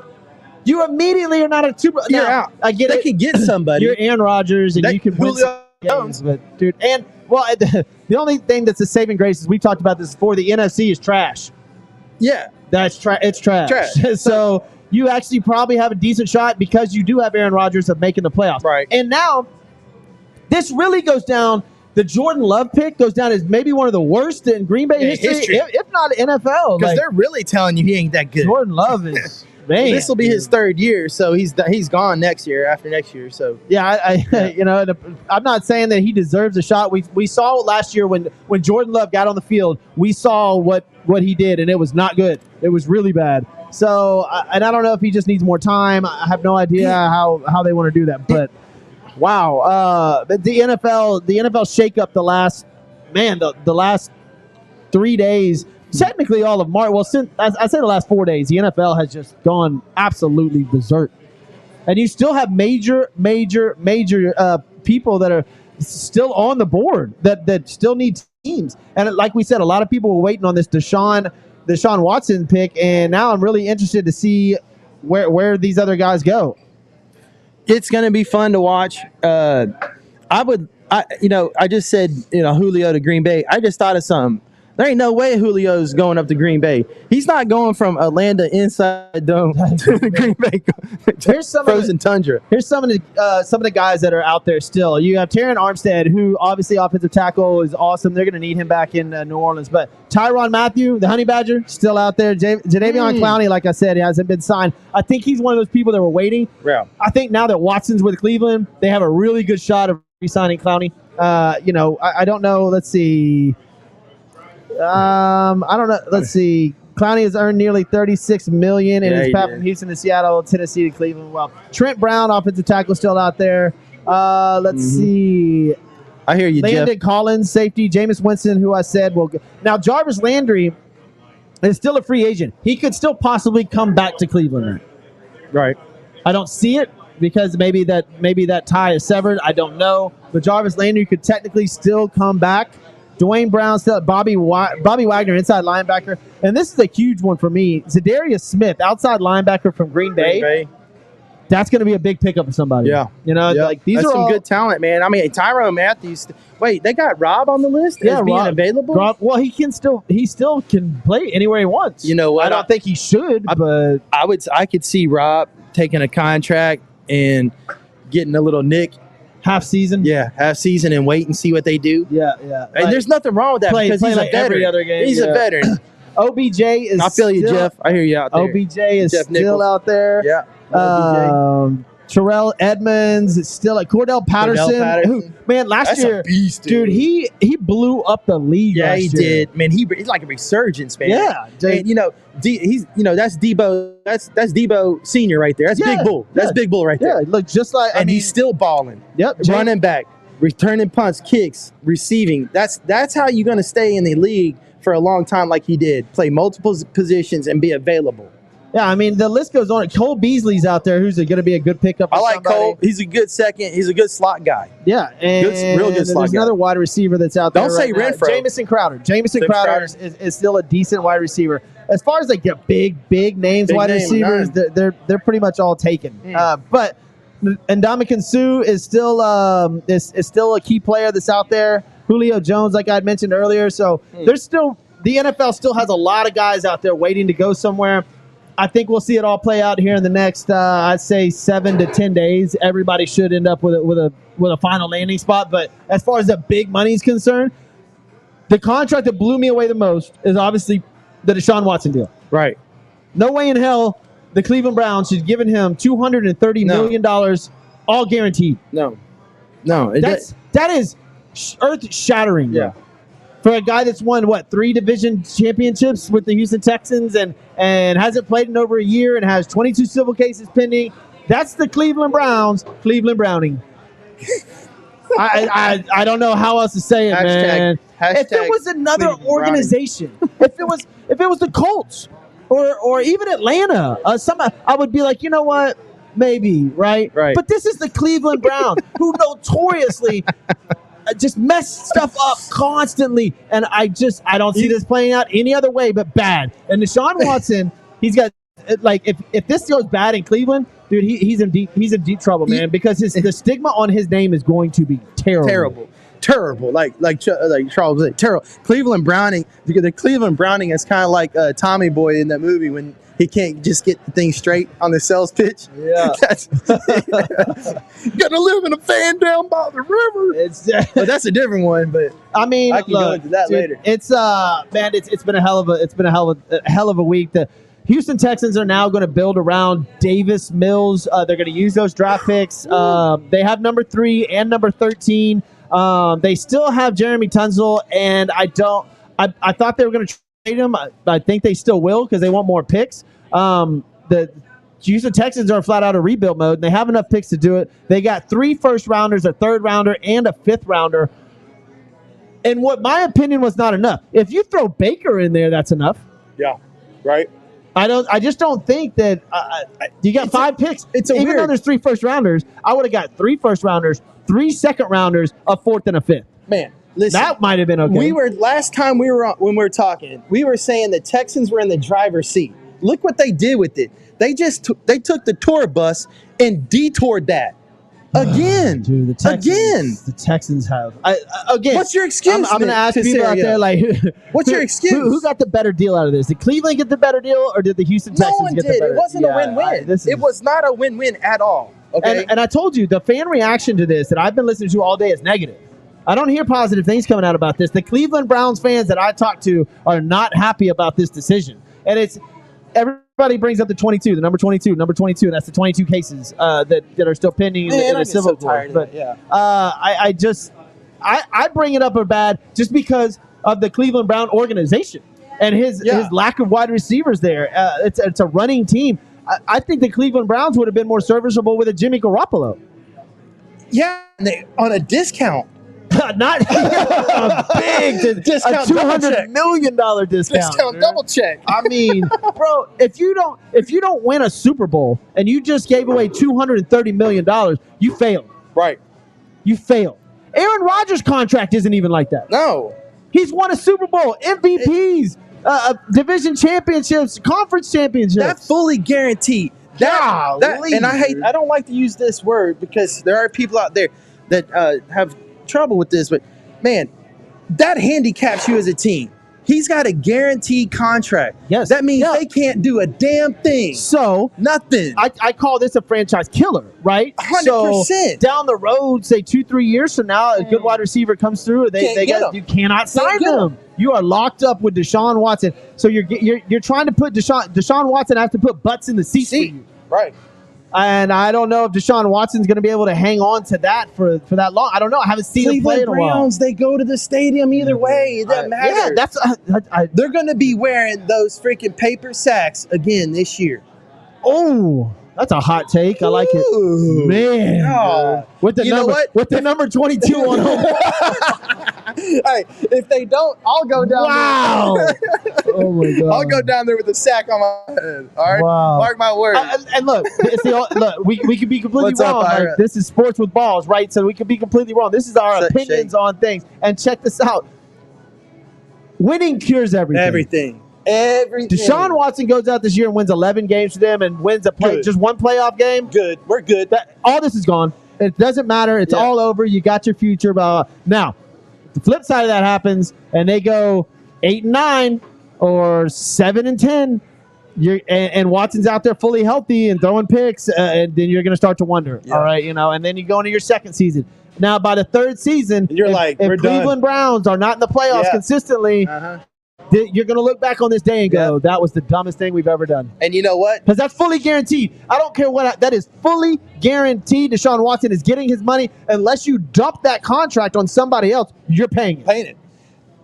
Speaker 1: You immediately are not a super.
Speaker 2: You're out.
Speaker 1: I get
Speaker 2: they
Speaker 1: it.
Speaker 2: Could get somebody.
Speaker 1: You're Aaron Rodgers, and you can win some games, but dude. And the only thing that's a saving grace is we talked about this before. The NFC is trash.
Speaker 2: Yeah,
Speaker 1: that's it's trash. So you actually probably have a decent shot because you do have Aaron Rodgers of making the playoffs.
Speaker 2: Right.
Speaker 1: And now this really goes down. The Jordan Love pick goes down as maybe one of the worst in Green Bay history, if not NFL.
Speaker 2: Because they're really telling you he ain't that good.
Speaker 1: Jordan Love is. Man,
Speaker 2: this will be his 3rd year, so he's gone after next year. So
Speaker 1: I'm not saying that he deserves a shot. We saw last year when Jordan Love got on the field, we saw what he did, and it was not good. It was really bad. So, and I don't know if he just needs more time. I have no idea how they want to do that. But wow, the NFL shakeup the last 3 days. Technically, all of March. Well, since I say the last 4 days, the NFL has just gone absolutely berserk, and you still have major people that are still on the board that still need teams. And like we said, a lot of people were waiting on this Deshaun Watson pick, and now I'm really interested to see where these other guys go.
Speaker 2: It's going to be fun to watch. I just said Julio to Green Bay. I just thought of something. There ain't no way Julio's going up to Green Bay. He's not going from Atlanta inside dome to Green Bay. Here's some frozen tundra.
Speaker 1: Here's some of the guys that are out there still. You have Terron Armstead, who obviously offensive tackle is awesome. They're going to need him back in New Orleans. But Tyrann Mathieu, the Honey Badger, still out there. Jadeveon Clowney, like I said, he hasn't been signed. I think he's one of those people that were waiting.
Speaker 2: Yeah.
Speaker 1: I think now that Watson's with Cleveland, they have a really good shot of re-signing Clowney. I don't know. Let's see. I don't know. Let's see. Clowney has earned nearly $36 million in his path from Houston to Seattle, Tennessee to Cleveland. Well, Trent Brown, offensive tackle, still out there. Let's see.
Speaker 2: I hear you,
Speaker 1: Landon
Speaker 2: Jeff.
Speaker 1: Collins, safety. Jameis Winston, who I said will go. Now, Jarvis Landry is still a free agent. He could still possibly come back to Cleveland.
Speaker 2: Right.
Speaker 1: I don't see it because maybe that tie is severed. I don't know. But Jarvis Landry could technically still come back. Dwayne Brown, still Bobby Wagner, inside linebacker. And this is a huge one for me. Zadarius Smith, outside linebacker from Green Bay. That's going to be a big pickup for somebody.
Speaker 2: Yeah.
Speaker 1: You know, like these
Speaker 2: That's
Speaker 1: are
Speaker 2: some
Speaker 1: all
Speaker 2: good talent, man. I mean, Tyrone Matthews. Wait, they got Rob on the list as being available?
Speaker 1: Rob, well, he still can play anywhere he wants.
Speaker 2: You know what?
Speaker 1: I don't think he should, but
Speaker 2: I could see Rob taking a contract and getting a little nick.
Speaker 1: Half season?
Speaker 2: Yeah, half season and wait and see what they do.
Speaker 1: Yeah.
Speaker 2: And there's nothing wrong with that because he's
Speaker 1: like
Speaker 2: a veteran.
Speaker 1: Every other game,
Speaker 2: He's a veteran.
Speaker 1: OBJ is
Speaker 2: I feel you, Jeff. I hear you out there.
Speaker 1: OBJ is
Speaker 2: Jeff
Speaker 1: still
Speaker 2: Nichols.
Speaker 1: out there.
Speaker 2: Yeah.
Speaker 1: Terrell Edmonds is still like Cordell Patterson. Who, man, last year,
Speaker 2: a beast,
Speaker 1: dude, he blew up the league.
Speaker 2: Yeah,
Speaker 1: last
Speaker 2: he
Speaker 1: year.
Speaker 2: did. Man, he's like a resurgence, man.
Speaker 1: Yeah,
Speaker 2: and, that's Debo. That's Debo Senior right there. That's Big Bull. That's Big Bull right there.
Speaker 1: Yeah, look just like,
Speaker 2: and he's still balling.
Speaker 1: Yep,
Speaker 2: running back, returning punts, kicks, receiving. That's how you're going to stay in the league for a long time, like he did. Play multiple positions and be available.
Speaker 1: Yeah, I mean, the list goes on. Cole Beasley's out there, who's going to be a good pickup.
Speaker 2: I like Cole. He's a good second. He's a good slot guy.
Speaker 1: Yeah, and
Speaker 2: real good slot
Speaker 1: there's
Speaker 2: guy.
Speaker 1: another wide receiver that's out there.
Speaker 2: Don't say Renfro.
Speaker 1: Jamison Crowder. Jamison Crowder is still a decent wide receiver. As far as like the big names wide receivers, they're pretty much all taken. But Ndamukong Suh is still a key player that's out there. Julio Jones, like I had mentioned earlier. So there's still the NFL still has a lot of guys out there waiting to go somewhere. I think we'll see it all play out here in the next, I'd say, 7 to 10 days. Everybody should end up with a final landing spot. But as far as the big money is concerned, the contract that blew me away the most is obviously the Deshaun Watson deal.
Speaker 2: Right.
Speaker 1: No way in hell the Cleveland Browns should have given him $230 million, all guaranteed.
Speaker 2: No.
Speaker 1: That is earth-shattering.
Speaker 2: Yeah.
Speaker 1: For a guy that's won, 3 division championships with the Houston Texans and hasn't played in over a year and has 22 civil cases pending, that's the Cleveland Browns, Cleveland Browning. I don't know how else to say it, man. If it was another organization, if it was the Colts or even Atlanta, I would be like, you know what, maybe, right? But this is the Cleveland Browns, who notoriously just mess stuff up constantly, and I don't see this playing out any other way but bad. And Deshaun Watson, he's got if this goes bad in Cleveland, dude, he's in deep trouble, man, because the stigma on his name is going to be terrible. Like
Speaker 2: Charles said, terrible. Cleveland Browning, because the Cleveland Browning is kind of like Tommy Boy in that movie when he can't just get the thing straight on the sales pitch.
Speaker 1: Yeah.
Speaker 2: Gonna live in a fan down by the river. But that's a different one. But
Speaker 1: I mean,
Speaker 2: I can go into that later.
Speaker 1: It's man, it's been a hell of a week. The Houston Texans are now going to build around Davis Mills. They're going to use those draft picks. They have number 3 and number 13. They still have Jeremy Tunzel, and I thought they were going to trade him. I think they still will because they want more picks. The Houston Texans are flat out a rebuild mode, and they have enough picks to do it. They got 3 first-rounders, a third-rounder, and a fifth-rounder. And what my opinion was not enough. If you throw Baker in there, that's enough.
Speaker 2: Yeah, right.
Speaker 1: I just don't think that you got 5 picks. Even though there's 3 first-rounders, I would have got 3 first-rounders, 3 second-rounders, a fourth, and a fifth.
Speaker 2: Man, listen,
Speaker 1: that might have been okay.
Speaker 2: Last time when we were talking, we were saying the Texans were in the driver's seat. Look what they did with it. They took the tour bus and detoured that again.
Speaker 1: Dude, the Texans have again.
Speaker 2: What's your excuse?
Speaker 1: I'm going to ask people out there, like,
Speaker 2: what's your excuse?
Speaker 1: Who got the better deal out of this? Did Cleveland get the better deal, or did the Houston Texans get the better deal?
Speaker 2: It wasn't a win-win. It was not a win-win at all. Okay.
Speaker 1: And I told you, the fan reaction to this that I've been listening to all day is negative. I don't hear positive things coming out about this. The Cleveland Browns fans that I talk to are not happy about this decision. And it's everybody brings up the number 22, and that's the 22 cases that are still pending in the civil court. But I bring it up bad just because of the Cleveland Brown organization and his lack of wide receivers there. It's a running team. I think the Cleveland Browns would have been more serviceable with a Jimmy Garoppolo.
Speaker 2: Yeah, on a discount.
Speaker 1: Not a big discount, $200 million discount.
Speaker 2: Discount double check.
Speaker 1: I mean, bro, if you don't win a Super Bowl and you just gave away $230 million, you failed.
Speaker 2: Right.
Speaker 1: You failed. Aaron Rodgers' contract isn't even like that.
Speaker 2: No.
Speaker 1: He's won a Super Bowl, MVPs, division championships, conference championships.
Speaker 2: That fully guaranteed. And I don't like to use this word because there are people out there that have trouble with this, but man, that handicaps you as a team. He's got a guaranteed contract.
Speaker 1: Yes.
Speaker 2: That means they can't do a damn thing.
Speaker 1: So
Speaker 2: nothing.
Speaker 1: I call this a franchise killer, right?
Speaker 2: 100%.
Speaker 1: So down the road, say 2-3 years from now, a good wide receiver comes through. You cannot sign them. You are locked up with Deshaun Watson. So you're trying to put Deshaun Watson have to put butts in the seats for you.
Speaker 2: Right.
Speaker 1: And I don't know if Deshaun Watson's going to be able to hang on to that for that long. I don't know. I haven't seen him play in a while.
Speaker 2: Browns, they go to the stadium either way. It doesn't matter.
Speaker 1: Yeah,
Speaker 2: they're going to be wearing those freaking paper sacks again this year.
Speaker 1: Oh, that's a hot take. I like it, man.
Speaker 2: Oh,
Speaker 1: with the number 22 on them.
Speaker 2: Hey, if they don't, I'll go down there.
Speaker 1: Oh my God.
Speaker 2: I'll go down there with a sack on my head. All right.
Speaker 1: Wow.
Speaker 2: Mark my words.
Speaker 1: And look, we could be completely
Speaker 2: What's up,
Speaker 1: wrong.
Speaker 2: Ira?
Speaker 1: Like, this is sports with balls, right? So we could be completely wrong. This is our opinions on things. And check this out. Winning cures everything.
Speaker 2: Everything.
Speaker 1: Deshaun Watson goes out this year and wins 11 games for them and wins just one playoff game.
Speaker 2: Good. We're good.
Speaker 1: All this is gone. It doesn't matter. It's all over. You got your future. Now, the flip side of that happens, and they go 8-9 or 7-10. And Watson's out there fully healthy and throwing picks, and then you're going to start to wonder. All right, and then you go into your second season. Now, by the third season,
Speaker 2: you're if
Speaker 1: Cleveland Browns are not in the playoffs consistently, you're going to look back on this day and go, that was the dumbest thing we've ever done.
Speaker 2: And you know what?
Speaker 1: Because that's fully guaranteed. I don't care that is fully guaranteed. Deshaun Watson is getting his money. Unless you dump that contract on somebody else, you're paying it.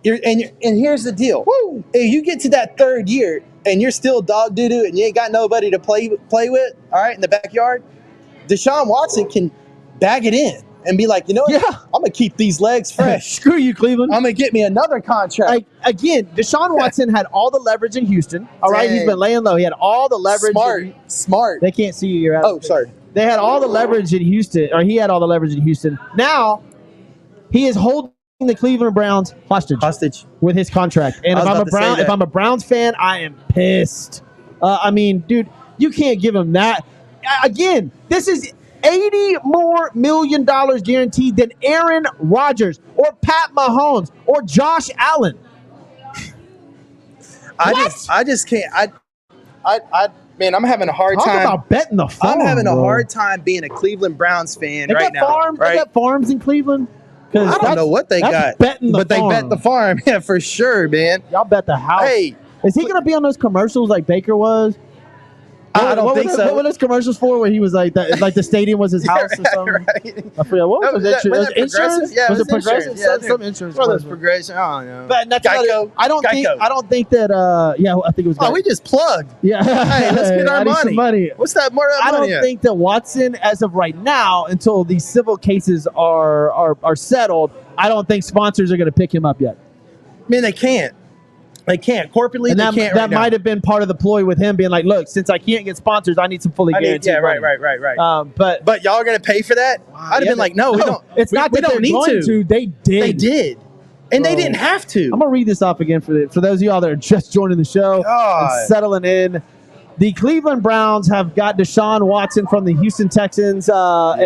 Speaker 2: And here's the deal. Woo. If you get to that third year and you're still dog doo-doo and you ain't got nobody to play with, all right, in the backyard, Deshaun Watson can bag it in and be like, you know what? I'm going to keep these legs fresh.
Speaker 1: Screw you, Cleveland.
Speaker 2: I'm going to get me another contract.
Speaker 1: Again, Deshaun Watson had all the leverage in Houston. All right, he's been laying low. He had all the leverage.
Speaker 2: Smart.
Speaker 1: They can't see you. You're out.
Speaker 2: Oh, sorry.
Speaker 1: They had all the leverage in Houston, or he had all the leverage in Houston. Now, he is holding the Cleveland Browns hostage with his contract. And if I'm a Browns fan, I am pissed. I mean, dude, you can't give him that. Again, this is $80 million guaranteed than Aaron Rodgers or Pat Mahomes or Josh Allen.
Speaker 2: I just can't. Man, I'm having a hard time.
Speaker 1: Talk about betting the farm.
Speaker 2: I'm having a hard time being a Cleveland Browns fan
Speaker 1: now. They got farms in Cleveland.
Speaker 2: I don't know what they got,
Speaker 1: but
Speaker 2: they bet the farm. Yeah, for sure, man.
Speaker 1: Y'all bet the house.
Speaker 2: Hey,
Speaker 1: is he going to be on those commercials like Baker was?
Speaker 2: I don't think so.
Speaker 1: What were those commercials for? Where he was like that, like the stadium was his house or something? Right. I forget. What was it? Was it insurance?
Speaker 2: Yeah,
Speaker 1: was it progressive?
Speaker 2: Yeah,
Speaker 1: some insurance.
Speaker 2: Well, there's progression. I don't know.
Speaker 1: But that's
Speaker 2: Geico.
Speaker 1: I don't think that. Yeah, I think it was.
Speaker 2: Oh, we just plugged.
Speaker 1: Yeah.
Speaker 2: Hey, let's get our
Speaker 1: money.
Speaker 2: What's that more?
Speaker 1: I don't think that Watson, as of right now, until these civil cases are settled, I don't think sponsors are going to pick him up yet.
Speaker 2: I mean, they can't. They can't. Corporately,
Speaker 1: and
Speaker 2: they can't.
Speaker 1: That might have been part of the ploy with him being like, look, since I can't get sponsors, I need some fully guaranteed.
Speaker 2: Yeah, right. But y'all are going to pay for that? I'd have been like, no, we don't.
Speaker 1: It's not that they're going to. They did.
Speaker 2: They did. And they didn't have to.
Speaker 1: I'm going to read this off again for those of y'all that are just joining the show and settling in. The Cleveland Browns have got Deshaun Watson from the Houston Texans and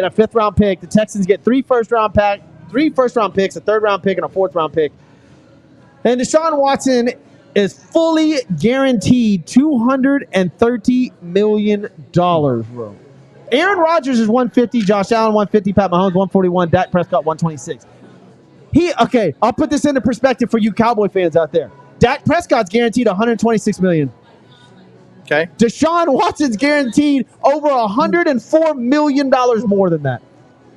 Speaker 1: a 5th-round pick. The Texans get 3 first-round picks, a 3rd-round pick, and a 4th-round pick. And Deshaun Watson is fully guaranteed $230 million, bro. Aaron Rodgers is 150, Josh Allen 150, Pat Mahomes 141, Dak Prescott 126. I'll put this into perspective for you Cowboy fans out there. Dak Prescott's guaranteed $126 million.
Speaker 2: Okay.
Speaker 1: Deshaun Watson's guaranteed over $104 million more than that.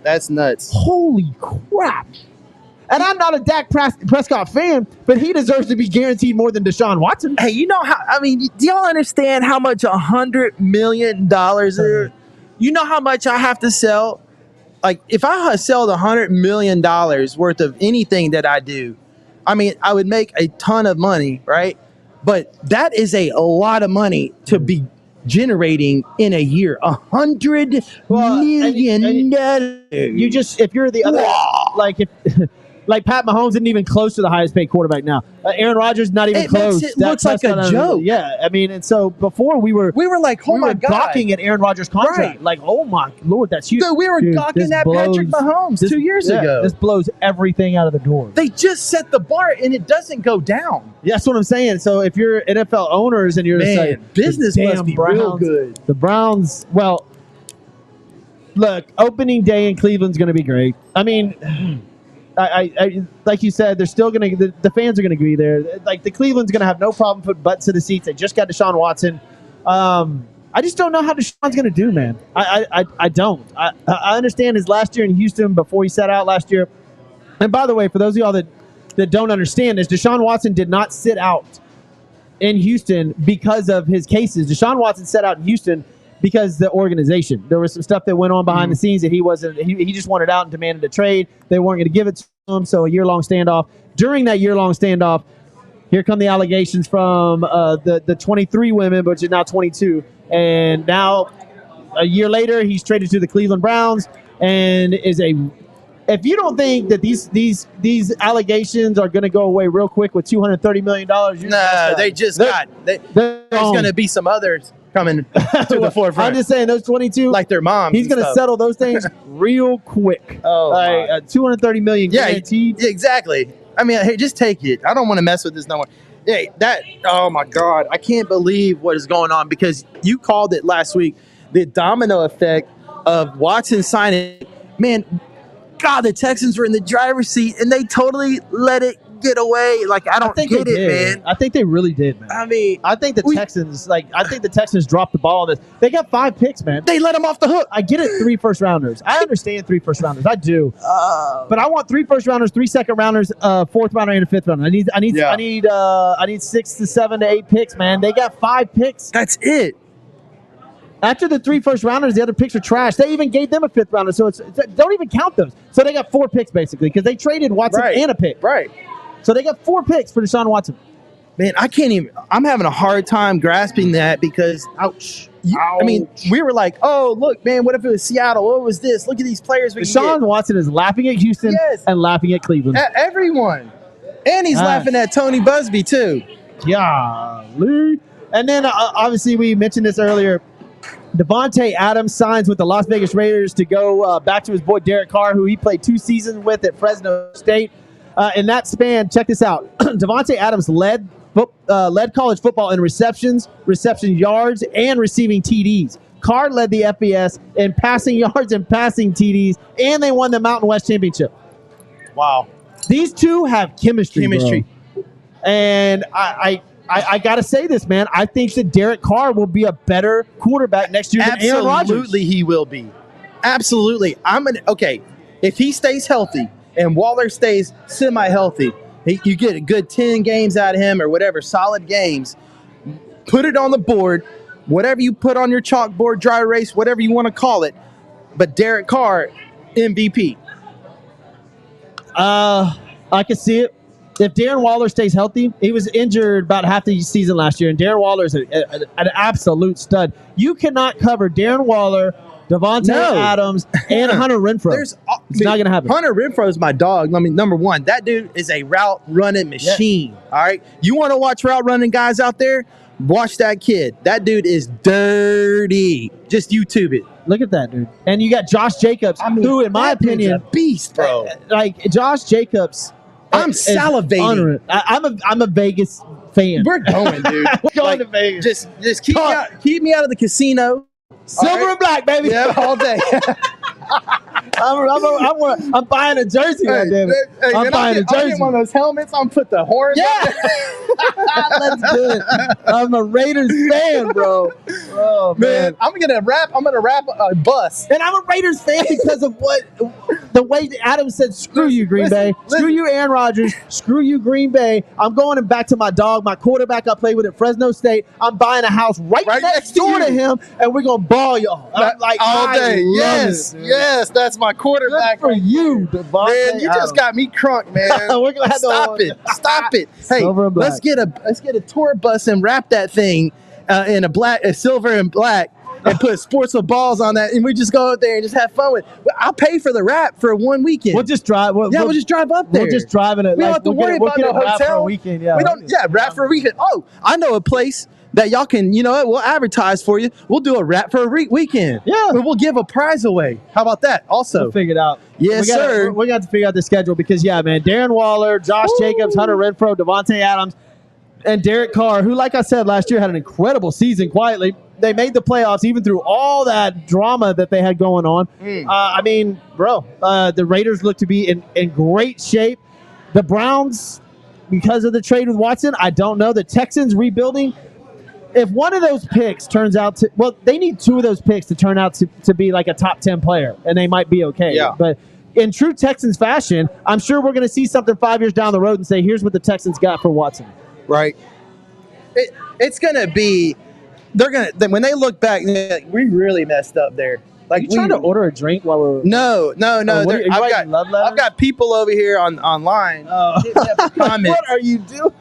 Speaker 2: That's nuts.
Speaker 1: Holy crap. And I'm not a Dak Prescott fan, but he deserves to be guaranteed more than Deshaun Watson.
Speaker 2: Hey, you know how, do y'all understand how much $100 million is? You know how much I have to sell? Like, if I sold $100 million worth of anything that I do, I would make a ton of money, right? But that is a lot of money to be generating in a year. $100 million.
Speaker 1: You just, if you're the other, Like Pat Mahomes isn't even close to the highest paid quarterback now. Aaron Rodgers not even close.
Speaker 2: It looks like a joke.
Speaker 1: Yeah, I mean, and so before we were
Speaker 2: like, oh my God,
Speaker 1: gawking at Aaron Rodgers' contract.
Speaker 2: Right.
Speaker 1: Like, oh my Lord, that's huge.
Speaker 2: Dude, we were gawking at Patrick Mahomes 2 years ago.
Speaker 1: This blows everything out of the door.
Speaker 2: They just set the bar and it doesn't go down.
Speaker 1: Yeah, that's what I'm saying. So if you're NFL owners and you're like,
Speaker 2: business must be
Speaker 1: Browns,
Speaker 2: real good.
Speaker 1: The Browns, well, look, opening day in Cleveland's going to be great. I mean, I like you said, they're still going to the fans are going to be there. Like the Cleveland's going to have no problem putting butts to the seats. They just got Deshaun Watson. I just don't know how Deshaun's going to do, man. I don't. I understand his last year in Houston before he sat out last year. And by the way, for those of y'all that don't understand this, Deshaun Watson did not sit out in Houston because of his cases. Deshaun Watson sat out in Houston because the organization. There was some stuff that went on behind the scenes that he just wanted out and demanded a trade. They weren't going to give it to him, so a year-long standoff. During that year-long standoff, here come the allegations from the 23 women, which is now 22. And now, a year later, he's traded to the Cleveland Browns and is a... If you don't think that these allegations are going to go away real quick with $230 million, there's
Speaker 2: going to be some others coming to the forefront.
Speaker 1: I'm just saying, those 22,
Speaker 2: like their moms.
Speaker 1: He's going to settle those things real quick.
Speaker 2: Oh,
Speaker 1: $230 million guaranteed.
Speaker 2: Yeah, exactly. I mean, hey, just take it. I don't want to mess with this no more. Hey, oh my God, I can't believe what is going on because you called it last week. The domino effect of Watson signing, man. God, the Texans were in the driver's seat and they totally let it get away. Like, I don't get it, man.
Speaker 1: I think they really did, man.
Speaker 2: I mean,
Speaker 1: I think the Texans dropped the ball on this. They got 5 picks, man.
Speaker 2: They let them off the hook.
Speaker 1: I get it, 3 first rounders. I understand 3 first rounders. I do. But I want 3 first rounders, 3 second rounders, 4th rounder, and a 5th rounder. I need 6 to 7 to 8 picks, man. They got 5 picks.
Speaker 2: That's it.
Speaker 1: After the 3 first rounders, the other picks are trash. They even gave them a 5th rounder, so don't even count those. So they got 4 picks basically because they traded Watson and a pick.
Speaker 2: Right.
Speaker 1: So they got 4 picks for Deshaun Watson.
Speaker 2: Man, I can't even. I'm having a hard time grasping that because, ouch. I mean, we were like, oh, look, man, what if it was Seattle? What was this? Look at these players we
Speaker 1: Deshaun Watson is laughing at Houston and laughing at Cleveland.
Speaker 2: At everyone. And he's laughing at Tony Busby, too.
Speaker 1: Golly. And then, obviously, we mentioned this earlier. Davante Adams signs with the Las Vegas Raiders to go back to his boy Derek Carr, who he played 2 seasons with at Fresno State. In that span, check this out. Davante Adams led college football in receptions, reception yards, and receiving TDs. Carr led the FBS in passing yards and passing TDs, and they won the Mountain West Championship.
Speaker 2: Wow.
Speaker 1: These two have chemistry. Bro. And I got to say this, man. I think that Derek Carr will be a better quarterback next year than Aaron Rodgers.
Speaker 2: Absolutely, he will be. Absolutely. Okay, if he stays healthy and Waller stays semi-healthy, you get a good 10 games out of him or whatever, solid games. Put it on the board, whatever you put on your chalkboard, dry erase, whatever you want to call it. But Derek Carr, MVP.
Speaker 1: I can see it. If Darren Waller stays healthy, he was injured about half the season last year, and Darren Waller is an absolute stud. You cannot cover Darren Waller, Davante Adams, and Hunter Renfrow. It's not going to happen.
Speaker 2: Hunter Renfrow is my dog. I mean, number one, that dude is a route running machine. Yeah. All right, you want to watch route running guys out there? Watch that kid. That dude is dirty. Just YouTube it.
Speaker 1: Look at that dude. And you got Josh Jacobs, who, in my opinion,
Speaker 2: is a beast, bro.
Speaker 1: Like Josh Jacobs.
Speaker 2: I'm salivating.
Speaker 1: I'm a Vegas fan.
Speaker 2: We're going, dude.
Speaker 1: We're going to Vegas.
Speaker 2: Just keep me out of the casino.
Speaker 1: Silver and black, baby.
Speaker 2: Yeah, all day.
Speaker 1: I'm buying a jersey, goddammit. I'm buying a jersey.
Speaker 2: I'll get one of those helmets. I'm put the horn.
Speaker 1: Yeah. Let's do it. I'm a Raiders fan, bro. Oh man.
Speaker 2: I'm gonna rap a bus.
Speaker 1: And I'm a Raiders fan because of the way that Adam said, screw you, Green Bay. Screw you, Aaron Rodgers. Screw you, Green Bay. I'm going back to my dog, my quarterback I played with at Fresno State. I'm buying a house right next door to him, and we're gonna ball y'all. Like
Speaker 2: all day. Yes, that's my quarterback.
Speaker 1: Good for you, Davante.
Speaker 2: Man, you just got me crunk, man.
Speaker 1: We're gonna have
Speaker 2: Stop it. Hey, let's get a tour bus and wrap that thing in a silver and black, and put sports with balls on that, and we just go out there and just have fun with it. I'll pay for the wrap for one weekend.
Speaker 1: We'll just drive. We'll
Speaker 2: just drive up there.
Speaker 1: We'll just drive in it.
Speaker 2: We don't have to worry about no
Speaker 1: wrap for a
Speaker 2: hotel.
Speaker 1: weekend. Yeah,
Speaker 2: we don't. Yeah, wrap for a weekend. Oh, I know a place that y'all can, you know what, we'll advertise for you. We'll do a wrap for a weekend.
Speaker 1: Yeah.
Speaker 2: We'll give a prize away. How about that? Also.
Speaker 1: We'll figure it out.
Speaker 2: Yes, sir.
Speaker 1: We got to figure out the schedule because, yeah, man, Darren Waller, Josh Jacobs, Hunter Renfrow, Devontae Adams, and Derek Carr, who, like I said, last year had an incredible season quietly. They made the playoffs even through all that drama that they had going on. I mean, bro, the Raiders look to be in great shape. The Browns, because of the trade with Watson, I don't know. The Texans rebuilding. If one of those picks turns out to – well, they need two of those picks to turn out to be like a top 10 player, and they might be okay.
Speaker 2: Yeah.
Speaker 1: But in true Texans fashion, I'm sure we're going to see something 5 years down the road and say, here's what the Texans got for Watson.
Speaker 2: Right. It's going to be – they're going to – when they look back, like, we really messed up there. Like,
Speaker 1: you trying to order a drink while we're –
Speaker 2: No.
Speaker 1: I've
Speaker 2: got people over here online. Comments.
Speaker 1: What are you doing?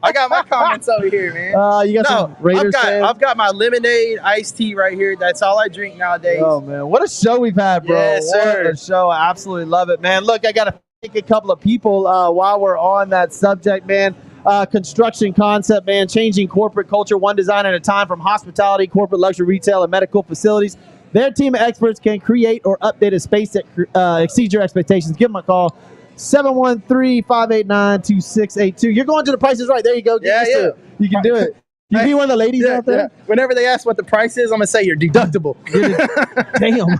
Speaker 2: I got my comments over here, man.
Speaker 1: You got some Raiders fans?
Speaker 2: I've got my lemonade iced tea right here. That's all I drink nowadays.
Speaker 1: Oh, man. What a show we've had, bro.
Speaker 2: Yes, sir.
Speaker 1: What a show. I absolutely love it, man. Look, I got to thank a couple of people while we're on that subject, man. Construction concept, man. Changing corporate culture one design at a time, from hospitality, corporate luxury retail, and medical facilities. Their team of experts can create or update a space that exceeds your expectations. Give them a call, 713-589-2682. You're going to the Price is Right. There you go.
Speaker 2: Yeah.
Speaker 1: You can do it. You be one of the ladies out there?
Speaker 2: Yeah. Whenever they ask what the price is, I'm going to say you're deductible.
Speaker 1: Damn.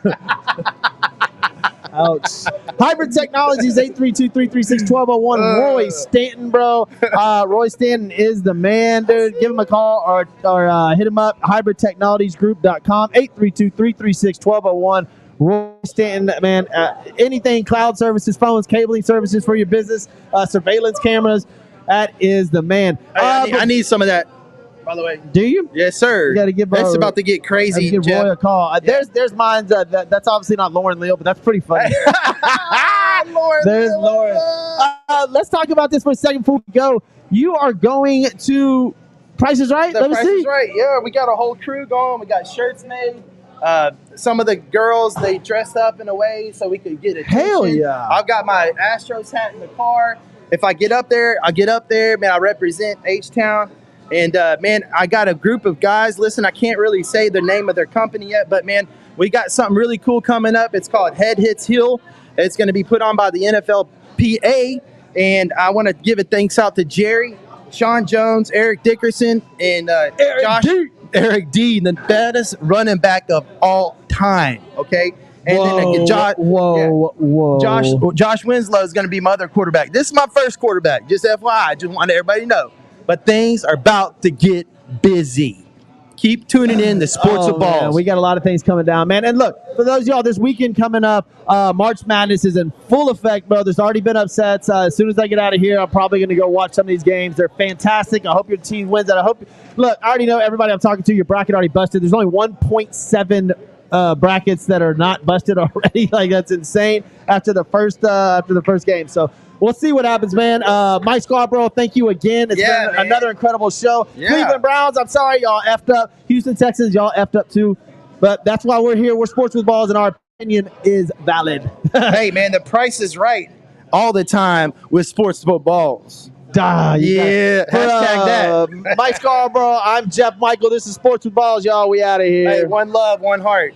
Speaker 1: Ouch. Hybrid Technologies, 832-336-1201. Roy Stanton, bro. Roy Stanton is the man, dude. Give him a call or hit him up, hybridtechnologiesgroup.com, 832-336-1201. Roy Stanton, man. Anything cloud services, phones, cabling services for your business, surveillance cameras, that is the man.
Speaker 2: I need some of that, by the way.
Speaker 1: Do you?
Speaker 2: Yes, sir.
Speaker 1: You got to give
Speaker 2: It's about to get crazy.
Speaker 1: Give Roy a call. There's mine. That's obviously not Lauren Leal, but that's pretty funny. There's Lauren. Let's talk about this for a second before we go. You are going to Price is Right?
Speaker 2: The Price is Right. Yeah, we got a whole crew going. We got shirts made. Some of the girls, they dressed up in a way so we could get attention.
Speaker 1: Hell yeah.
Speaker 2: I've got my Astros hat in the car. If I get up there, man, I represent H-Town. And, man, I got a group of guys. Listen, I can't really say the name of their company yet, but, man, we got something really cool coming up. It's called Head Hits Heel. It's going to be put on by the NFLPA. And I want to give a thanks out to Jerry, Sean Jones, Eric Dickerson, and Eric D, the baddest running back of all time, okay? And then Josh Winslow is going to be my other quarterback. This is my first quarterback, just FYI. I just want everybody to know. But things are about to get busy. Keep tuning in to Sports with Balls.
Speaker 1: Man, we got a lot of things coming down, man. And look, for those of y'all, this weekend coming up, March Madness is in full effect, bro. There's already been upsets. As soon as I get out of here, I'm probably going to go watch some of these games. They're fantastic. I hope your team wins. And I hope, look, I already know everybody I'm talking to, your bracket already busted. There's only 1.7 brackets that are not busted already. Like, that's insane after the first game. So we'll see what happens, man. Mike Scarborough, thank you again. It's been another incredible show.
Speaker 2: Yeah.
Speaker 1: Cleveland Browns, I'm sorry, y'all effed up. Houston Texans, y'all effed up too. But that's why we're here. We're Sports with Balls, and our opinion is valid.
Speaker 2: Hey, man, the Price is Right all the time with Sports with Balls.
Speaker 1: Yeah.
Speaker 2: Hashtag that.
Speaker 1: Mike Scarborough, I'm Jeff Michael. This is Sports with Balls, y'all. We out of here.
Speaker 2: Hey, one love, one heart.